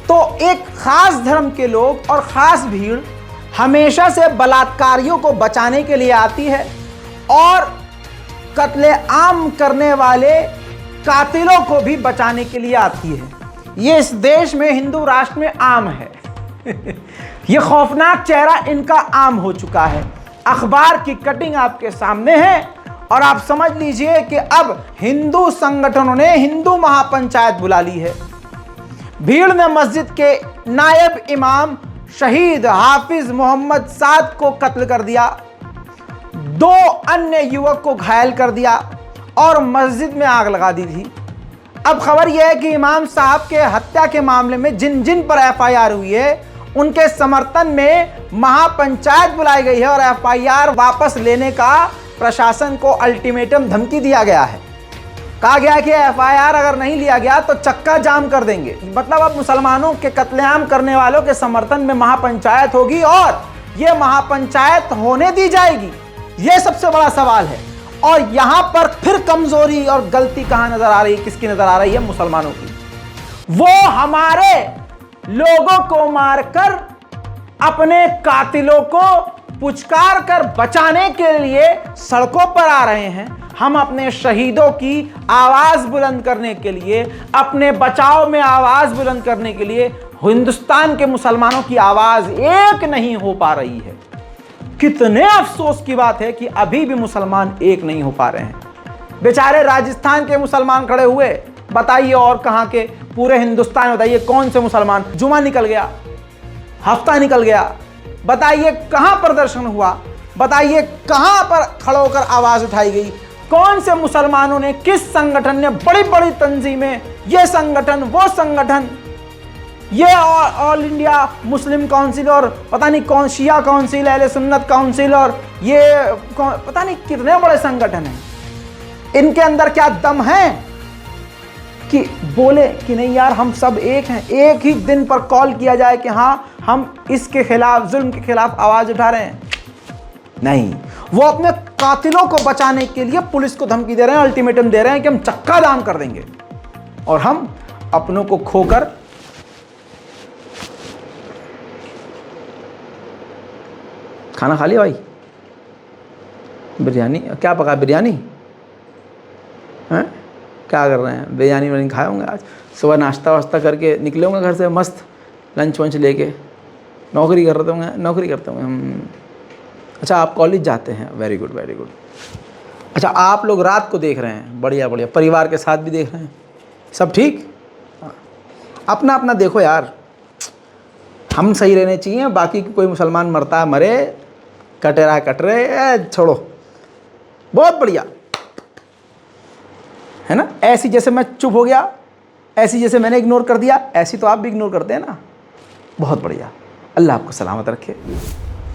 तो एक खास धर्म के लोग और खास भीड़ हमेशा से बलात्कारियों को बचाने के लिए आती है और कत्ले आम करने वाले कातिलों को भी बचाने के लिए आती है। ये इस देश में, हिंदू राष्ट्र में आम है। ये खौफनाक चेहरा इनका आम हो चुका है। अखबार की कटिंग आपके सामने है और आप समझ लीजिए कि अब हिंदू संगठनों ने हिंदू महापंचायत बुला ली है। भीड़ ने मस्जिद के नायब इमाम शहीद हाफिज मोहम्मद साद को कत्ल कर दिया, 2 अन्य युवक को घायल कर दिया और मस्जिद में आग लगा दी थी। अब खबर यह है कि इमाम साहब के हत्या के मामले में जिन जिन पर एफआईआर हुई है उनके समर्थन में महापंचायत बुलाई गई है और एफआईआर वापस लेने का प्रशासन को अल्टीमेटम धमकी दिया गया है। कहा गया कि एफआईआर अगर नहीं लिया गया तो चक्का जाम कर देंगे। मतलब अब मुसलमानों के कत्लेआम करने वालों के समर्थन में महापंचायत होगी और यह महापंचायत होने दी जाएगी, यह सबसे बड़ा सवाल है। और यहां पर फिर कमजोरी और गलती कहां नजर आ रही है? किसकी नजर आ रही है? मुसलमानों की। वो हमारे लोगों को मारकर अपने कातिलों को पुचकार कर बचाने के लिए सड़कों पर आ रहे हैं। हम अपने शहीदों की आवाज बुलंद करने के लिए, अपने बचाव में आवाज बुलंद करने के लिए हिंदुस्तान के मुसलमानों की आवाज एक नहीं हो पा रही है। कितने अफसोस की बात है कि अभी भी मुसलमान एक नहीं हो पा रहे हैं। बेचारे राजस्थान के मुसलमान खड़े हुए, बताइए, और कहां के? पूरे हिंदुस्तान में बताइए कौन से मुसलमान? जुमा निकल गया, हफ्ता निकल गया, बताइए कहां प्रदर्शन हुआ? बताइए कहां पर खड़े होकर आवाज उठाई गई? कौन से मुसलमानों ने, किस संगठन ने, बड़ी बड़ी तंजीमें, ये संगठन, वो संगठन, ये ऑल इंडिया मुस्लिम काउंसिल और पता नहीं कौन, शिया काउंसिल, अहले सुन्नत काउंसिल और ये पता नहीं कितने बड़े संगठन हैं। इनके अंदर क्या दम है कि बोले कि नहीं यार हम सब एक हैं? एक ही दिन पर कॉल किया जाए कि हाँ हम इसके खिलाफ, जुल्म के खिलाफ आवाज उठा रहे हैं। नहीं, वो अपने कातिलों को बचाने के लिए पुलिस को धमकी दे रहे हैं, अल्टीमेटम दे रहे हैं कि हम चक्का जाम कर देंगे और हम अपनों को खोकर खाना खा लिया भाई? बिरयानी क्या पका? बिरयानी हैं? क्या कर रहे हैं? बिरयानी वानी खाए होंगे आज। सुबह नाश्ता वास्ता करके निकले होंगे घर से, मस्त लंच वंच लेके। नौकरी कर रहे होंगे, नौकरी करते होंगे। अच्छा, आप कॉलेज जाते हैं, वेरी गुड वेरी गुड। अच्छा, आप लोग रात को देख रहे हैं, बढ़िया बढ़िया, परिवार के साथ भी देख रहे हैं, सब ठीक? अपना अपना देखो यार, हम सही रहने चाहिए, बाकी कोई मुसलमान मरता है मरे, कट रहा कट रहे, छोड़ो। बहुत बढ़िया है ना? ऐसी जैसे मैं चुप हो गया, ऐसी जैसे मैंने इग्नोर कर दिया, ऐसी तो आप भी इग्नोर करते हैं ना। बहुत बढ़िया, अल्लाह आपको सलामत रखे।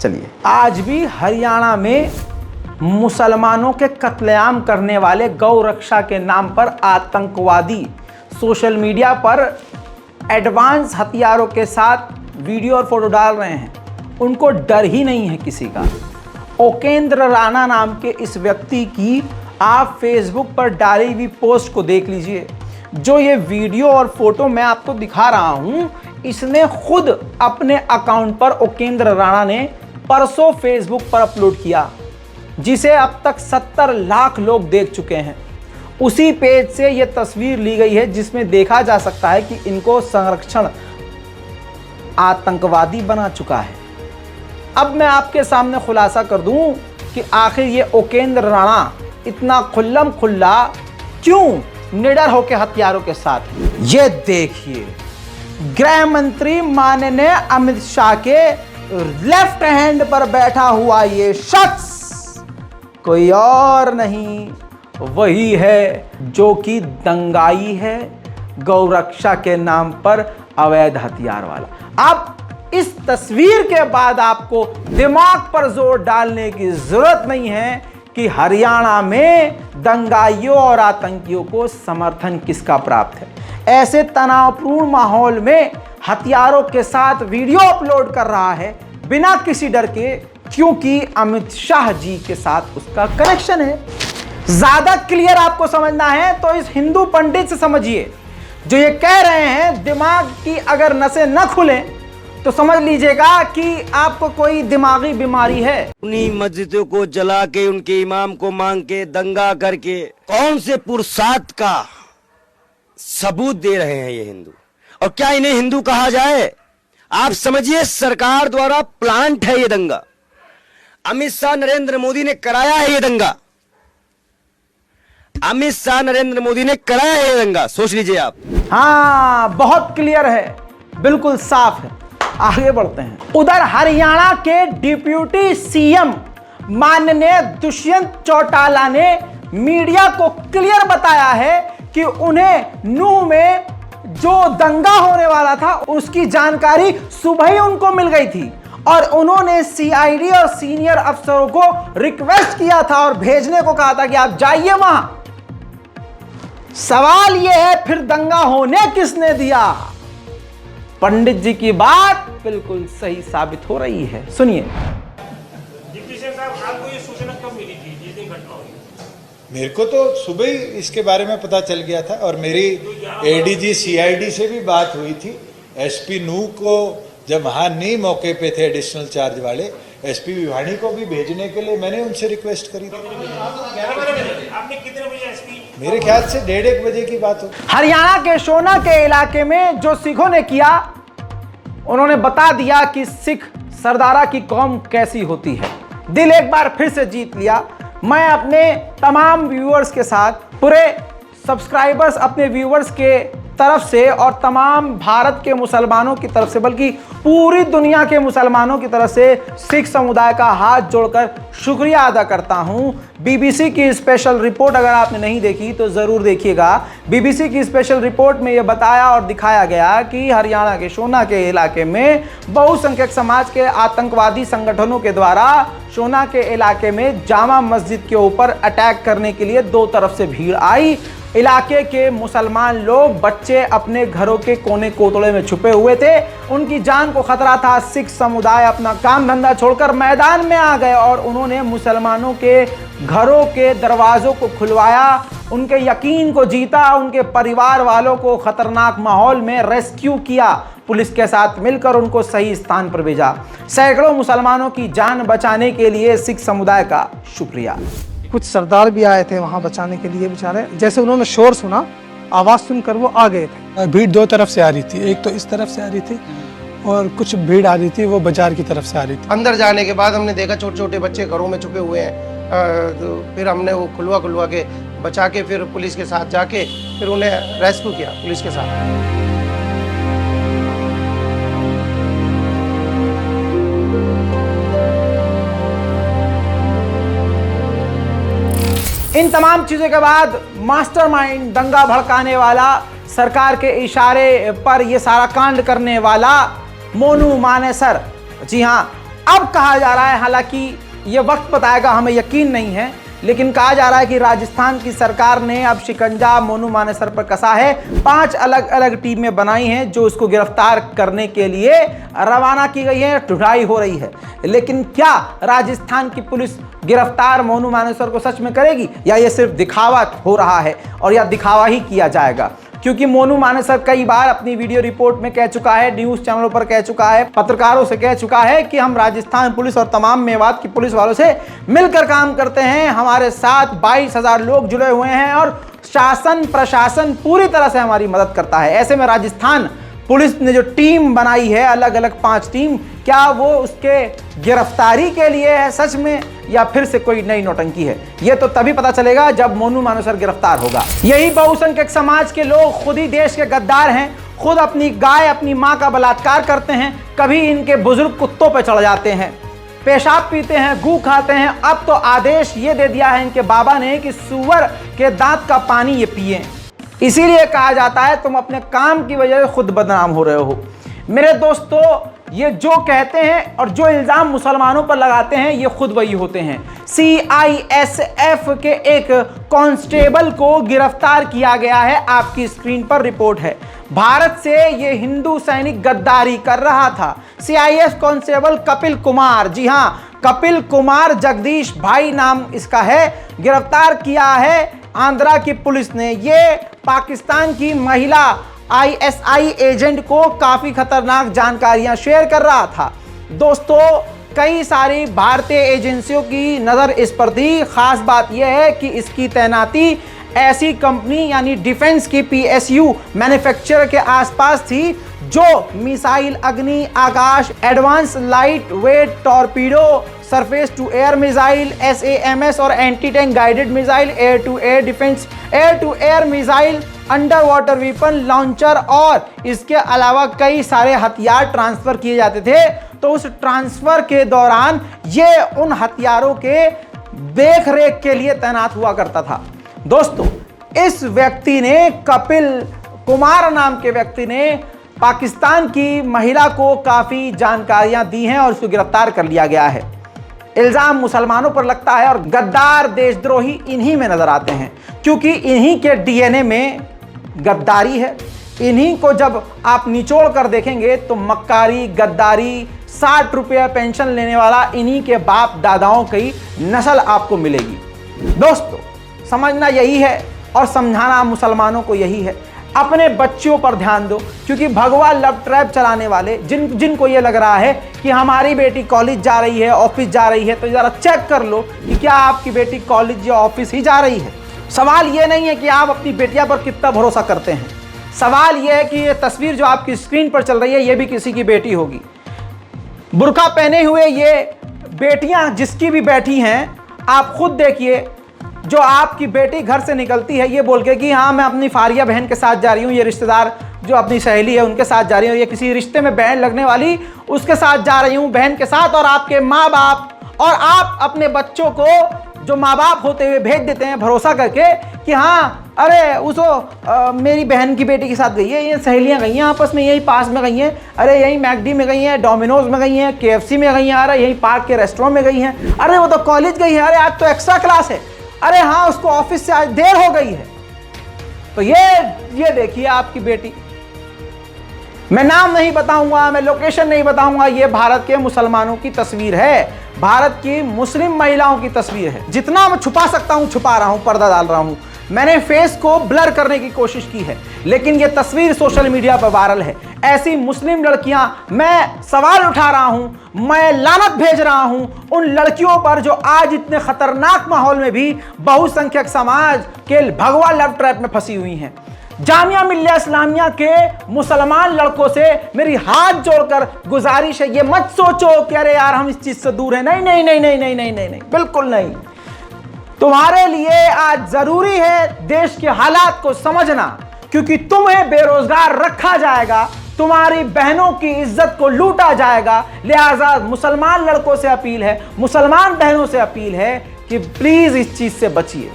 चलिए, आज भी हरियाणा में मुसलमानों के कत्लेआम करने वाले गौ रक्षा के नाम पर आतंकवादी सोशल मीडिया पर एडवांस हथियारों के साथ वीडियो और फोटो डाल रहे हैं। उनको डर ही नहीं है किसी का। ओकेंद्र राणा नाम के इस व्यक्ति की आप फेसबुक पर डाली हुई पोस्ट को देख लीजिए। जो ये वीडियो और फोटो मैं आपको दिखा रहा हूं, इसने खुद अपने अकाउंट पर ओकेंद्र राणा ने परसों फेसबुक पर अपलोड किया, जिसे अब तक 70 लाख लोग देख चुके हैं। उसी पेज से यह तस्वीर ली गई है जिसमें देखा जा सकता है कि इनको संरक्षण आतंकवादी बना चुका है। अब मैं आपके सामने खुलासा कर दूं कि आखिर ये ओकेंद्र राणा इतना खुल्लम खुल्ला क्यों निडर होकर हथियारों के साथ? ये देखिए, गृह मंत्री माननीय अमित शाह के लेफ्ट हैंड पर बैठा हुआ ये शख्स कोई और नहीं, वही है जो कि दंगाई है, गौ रक्षा के नाम पर अवैध हथियार वाला। आप इस तस्वीर के बाद आपको दिमाग पर जोर डालने की जरूरत नहीं है कि हरियाणा में दंगाइयों और आतंकियों को समर्थन किसका प्राप्त है। ऐसे तनावपूर्ण माहौल में हथियारों के साथ वीडियो अपलोड कर रहा है बिना किसी डर के, क्योंकि अमित शाह जी के साथ उसका कनेक्शन है। ज्यादा क्लियर आपको समझना है तो इस हिंदू पंडित से समझिए, जो ये कह रहे हैं दिमाग की अगर नसें न खुलें तो समझ लीजिएगा कि आपको कोई दिमागी बीमारी है। उन्हीं मस्जिदों को जला के उनके इमाम को मांग के दंगा करके कौन से पुरुषार्थ का सबूत दे रहे हैं ये हिंदू, और क्या इन्हें हिंदू कहा जाए? आप समझिए सरकार द्वारा प्लांट है ये दंगा। अमित शाह नरेंद्र मोदी ने कराया है ये दंगा। अमित शाह नरेंद्र मोदी ने कराया है ये दंगा, सोच लीजिए आप। हाँ, बहुत क्लियर है, बिल्कुल साफ है। आगे बढ़ते हैं। उधर हरियाणा के डिप्यूटी सीएम माननीय दुष्यंत चौटाला ने मीडिया को क्लियर बताया है कि उन्हें नूह में जो दंगा होने वाला था उसकी जानकारी सुबह ही उनको मिल गई थी और उन्होंने सीआईडी और सीनियर अफसरों को रिक्वेस्ट किया था और भेजने को कहा था कि आप जाइए वहां। सवाल यह है, फिर दंगा होने किसने दिया? पंडित जी की बात बिल्कुल सही साबित हो रही है, सुनिए। डिप्टी सीएम साहब, आपको ये सूचना कब मिली थी जिस दिन घटना हुई? मेरे को तो सुबह ही इसके बारे में पता चल गया था और मेरी एडीजी सीआईडी से भी बात हुई थी। एसपी नूह को जब वहाँ नहीं मौके पे थे एडिशनल चार्ज वाले, एसपी भिवानी को भी भेजने के लिए मैंने उनसे रिक्वेस्ट करी थी। आपने कितने बजे एसपी? मेरे ख्याल से 1:30 बजे की बात हो। हरियाणा के सोना के इलाके में जो सिखों ने किया, उन्होंने बता दिया कि सिख सरदारा की कौम कैसी होती है। दिल एक बार फिर से जीत लिया। मैं अपने तमाम व्यूअर्स के साथ, पूरे सब्सक्राइबर्स अपने व्यूअर्स के तरफ से और तमाम भारत के मुसलमानों की तरफ से, बल्कि पूरी दुनिया के मुसलमानों की तरफ से सिख समुदाय का हाथ जोड़कर शुक्रिया अदा करता हूं। बीबीसी की स्पेशल रिपोर्ट अगर आपने नहीं देखी तो ज़रूर देखिएगा। बीबीसी की स्पेशल रिपोर्ट में यह बताया और दिखाया गया कि हरियाणा के सोना के इलाके में बहुसंख्यक समाज के आतंकवादी संगठनों के द्वारा सोना के इलाके में जामा मस्जिद के ऊपर अटैक करने के लिए दो तरफ से भीड़ आई। इलाके के मुसलमान लोग, बच्चे अपने घरों के कोने कोतड़े में छुपे हुए थे, उनकी जान को खतरा था। सिख समुदाय अपना काम धंधा छोड़कर मैदान में आ गए और उन्होंने मुसलमानों के घरों के दरवाज़ों को खुलवाया, उनके यकीन को जीता, उनके परिवार वालों को खतरनाक माहौल में रेस्क्यू किया, पुलिस के साथ मिलकर उनको सही स्थान पर भेजा। सैकड़ों मुसलमानों की जान बचाने के लिए सिख समुदाय का शुक्रिया। कुछ सरदार भी आए थे वहाँ बचाने के लिए बेचारे। जैसे उन्होंने शोर सुना, आवाज़ सुनकर वो आ गए थे। भीड़ दो तरफ से आ रही थी, एक तो इस तरफ से आ रही थी और कुछ भीड़ आ रही थी वो बाजार की तरफ से आ रही थी। अंदर जाने के बाद हमने देखा छोटे छोटे बच्चे घरों में छुपे हुए हैं। तो फिर हमने वो खुलवा के बचा के फिर पुलिस के साथ जाके फिर उन्हें रेस्क्यू किया पुलिस के साथ। इन तमाम चीज़ों के बाद मास्टरमाइंड, दंगा भड़काने वाला, सरकार के इशारे पर यह सारा कांड करने वाला मोनू मानेसर, जी हाँ, अब कहा जा रहा है, हालांकि ये वक्त बताएगा, हमें यकीन नहीं है, लेकिन कहा जा रहा है कि राजस्थान की सरकार ने अब शिकंजा मोनू मानेसर पर कसा है। 5 अलग अलग टीमें बनाई हैं जो इसको गिरफ्तार करने के लिए रवाना की गई है, ढूंढाई हो रही है। लेकिन क्या राजस्थान की पुलिस गिरफ्तार मोनू मानेसर को सच में करेगी, या ये सिर्फ दिखावा हो रहा है और या दिखावा ही किया जाएगा? क्योंकि मोनू मानेसर कई बार अपनी वीडियो रिपोर्ट में कह चुका है, न्यूज़ चैनलों पर कह चुका है, पत्रकारों से कह चुका है कि हम राजस्थान पुलिस और तमाम मेवात की पुलिस वालों से मिलकर काम करते हैं, हमारे साथ 22,000 लोग जुड़े हुए हैं और शासन प्रशासन पूरी तरह से हमारी मदद करता है। ऐसे में राजस्थान पुलिस ने जो टीम बनाई है, अलग अलग 5 टीम, क्या वो उसके गिरफ्तारी के लिए है सच में, या फिर से कोई नई नौटंकी है? ये तो तभी पता चलेगा जब मोनू मानेसर गिरफ्तार होगा। यही बहुसंख्यक समाज के लोग खुद ही देश के गद्दार हैं, खुद अपनी गाय, अपनी माँ का बलात्कार करते हैं, कभी इनके बुजुर्ग कुत्तों पर चढ़ जाते हैं, पेशाब पीते हैं, गू खाते हैं। अब तो आदेश ये दे दिया है इनके बाबा ने कि सूअर के दांत का पानी ये पिए। इसीलिए कहा जाता है तुम अपने काम की वजह से खुद बदनाम हो रहे हो। मेरे दोस्तों, ये जो कहते हैं और जो इल्जाम मुसलमानों पर लगाते हैं ये खुद वही होते हैं। CISF के एक कांस्टेबल को गिरफ्तार किया गया है, आपकी स्क्रीन पर रिपोर्ट है। भारत से ये हिंदू सैनिक गद्दारी कर रहा था। CIS कांस्टेबल कपिल कुमार, जी हां, कपिल कुमार जगदीश भाई नाम इसका है, गिरफ्तार किया है आंध्रा की पुलिस ने। ये पाकिस्तान की महिला ISI एजेंट को काफी खतरनाक जानकारियां शेयर कर रहा था। दोस्तों, कई सारी भारतीय एजेंसियों की नजर इस पर थी। खास बात यह है कि इसकी तैनाती ऐसी कंपनी यानी डिफेंस की PSU मैन्युफैक्चरर के आसपास थी जो missile Agni, Akash, advance lightweight torpedo, surface to air missile SAMS और anti tank guided missile, air to air defence, air to air missile, underwater weapon launcher और इसके अलावा कई सारे हथियार ट्रांसफर किए जाते थे। तो उस ट्रांसफर के दौरान ये उन हथियारों के देख रेख के लिए तैनात हुआ करता था। दोस्तों, इस व्यक्ति ने, कपिल कुमार नाम के व्यक्ति ने पाकिस्तान की महिला को काफी जानकारियां दी हैं और उसको गिरफ्तार कर लिया गया है। इल्जाम मुसलमानों पर लगता है और गद्दार देशद्रोही इन्हीं में नजर आते हैं, क्योंकि इन्हीं के DNA में गद्दारी है। इन्हीं को जब आप निचोड़ कर देखेंगे तो मक्कारी, गद्दारी, 60 रुपया पेंशन लेने वाला इन्हीं के बाप दादाओं की नस्ल आपको मिलेगी। दोस्तों, समझना यही है और समझाना मुसलमानों को यही है। अपने बच्चों पर ध्यान दो, क्योंकि भगवा लव ट्रैप चलाने वाले जिनको ये लग रहा है कि हमारी बेटी कॉलेज जा रही है, ऑफिस जा रही है, तो ज़रा चेक कर लो कि क्या आपकी बेटी कॉलेज या ऑफिस ही जा रही है। सवाल ये नहीं है कि आप अपनी बेटियां पर कितना भरोसा करते हैं। सवाल यह है कि ये तस्वीर जो आपकी स्क्रीन पर चल रही है ये भी किसी की बेटी होगी। बुर्का पहने हुए ये बेटियां जिसकी भी बैठी हैं, आप खुद देखिए, जो आपकी बेटी घर से निकलती है ये बोल के कि हाँ मैं अपनी फारिया बहन के साथ जा रही हूँ, ये रिश्तेदार जो अपनी सहेली है उनके साथ जा रही हूँ, ये किसी रिश्ते में बहन लगने वाली उसके साथ जा रही हूँ, बहन के साथ। और आपके माँ बाप और आप अपने बच्चों को जो माँ बाप होते हुए भेज देते हैं भरोसा करके कि हाँ अरे उसो मेरी बहन की बेटी के साथ गई है, ये सहेलियाँ गई हैं आपस में, यही पास में गई हैं, अरे यहीं मैकडी में गई हैं, डोमिनोज में गई हैं, KFC में गई हैं, अरे यहीं पार्क के रेस्टोरेंट में गई हैं, अरे वो तो कॉलेज गई है, अरे आज तो एक्स्ट्रा क्लास है, अरे हाँ उसको ऑफिस से आज देर हो गई है। तो ये देखिए आपकी बेटी, मैं नाम नहीं बताऊंगा, मैं लोकेशन नहीं बताऊंगा, ये भारत के मुसलमानों की तस्वीर है, भारत की मुस्लिम महिलाओं की तस्वीर है। जितना मैं छुपा सकता हूं छुपा रहा हूं, पर्दा डाल रहा हूं, मैंने फेस को ब्लर करने की कोशिश की है, लेकिन ये तस्वीर सोशल मीडिया पर वायरल है। ऐसी मुस्लिम लड़कियां, मैं सवाल उठा रहा हूं, मैं लानत भेज रहा हूं उन लड़कियों पर जो आज इतने खतरनाक माहौल में भी बहुसंख्यक समाज के भगवा लव ट्रैप में फंसी हुई हैं। जामिया मिल्लिया इस्लामिया के मुसलमान लड़कों से मेरी हाथ जोड़कर गुजारिश है, ये मत सोचो कि अरे यार हम इस चीज से दूर हैं, नहीं नहीं नहीं नहीं नहीं नहीं नहीं, नहीं बिल्कुल नहीं। तुम्हारे लिए आज जरूरी है देश के हालात को समझना, क्योंकि तुम्हें बेरोजगार रखा जाएगा, तुम्हारी बहनों की इज्जत को लूटा जाएगा। लिहाजा मुसलमान लड़कों से अपील है, मुसलमान बहनों से अपील है कि प्लीज इस चीज से बचिए।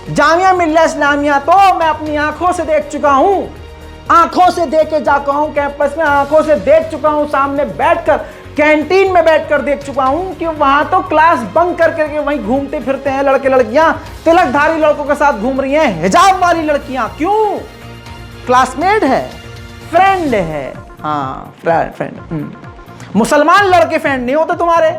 जामिया मिल्लिया इस्लामिया तो मैं अपनी आंखों से देख चुका हूं, आंखों से देख के जाता हूं कैंपस में, आंखों से देख चुका हूं, सामने बैठकर कैंटीन में बैठकर देख चुका हूं कि वहां तो क्लास बंक करके वहीं घूमते फिरते हैं लड़के लड़कियां, तिलकधारी लड़कों के साथ घूम रही हैं, हिजाब वाली लड़कियां। क्यों? क्लासमेट है, फ्रेंड है, हाँ फ्रेंड। मुसलमान लड़के फ्रेंड नहीं होते तुम्हारे,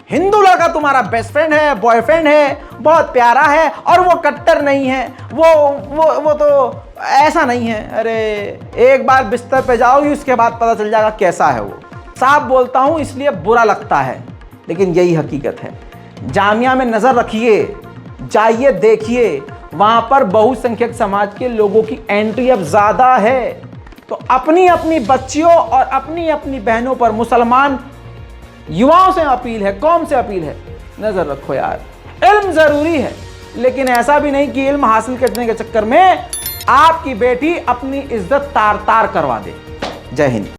हिंदू लड़का तुम्हारा बेस्ट फ्रेंड है, बॉयफ्रेंड है, बहुत प्यारा है, और वो कट्टर नहीं है, वो तो ऐसा नहीं है। अरे एक बार बिस्तर पे जाओगी उसके बाद पता चल जाएगा कैसा है वो। साफ बोलता हूं इसलिए बुरा लगता है, लेकिन यही हकीकत है। जामिया में नजर रखिए, जाइए देखिए, वहां पर बहुसंख्यक समाज के लोगों की एंट्री अब ज्यादा है। तो अपनी अपनी बच्चियों और अपनी अपनी बहनों पर, मुसलमान युवाओं से अपील है, कौम से अपील है, नजर रखो यार। इल्म जरूरी है, लेकिन ऐसा भी नहीं कि इल्म हासिल करने के चक्कर में आपकी बेटी अपनी इज्जत तार तार करवा दे। जय हिंद।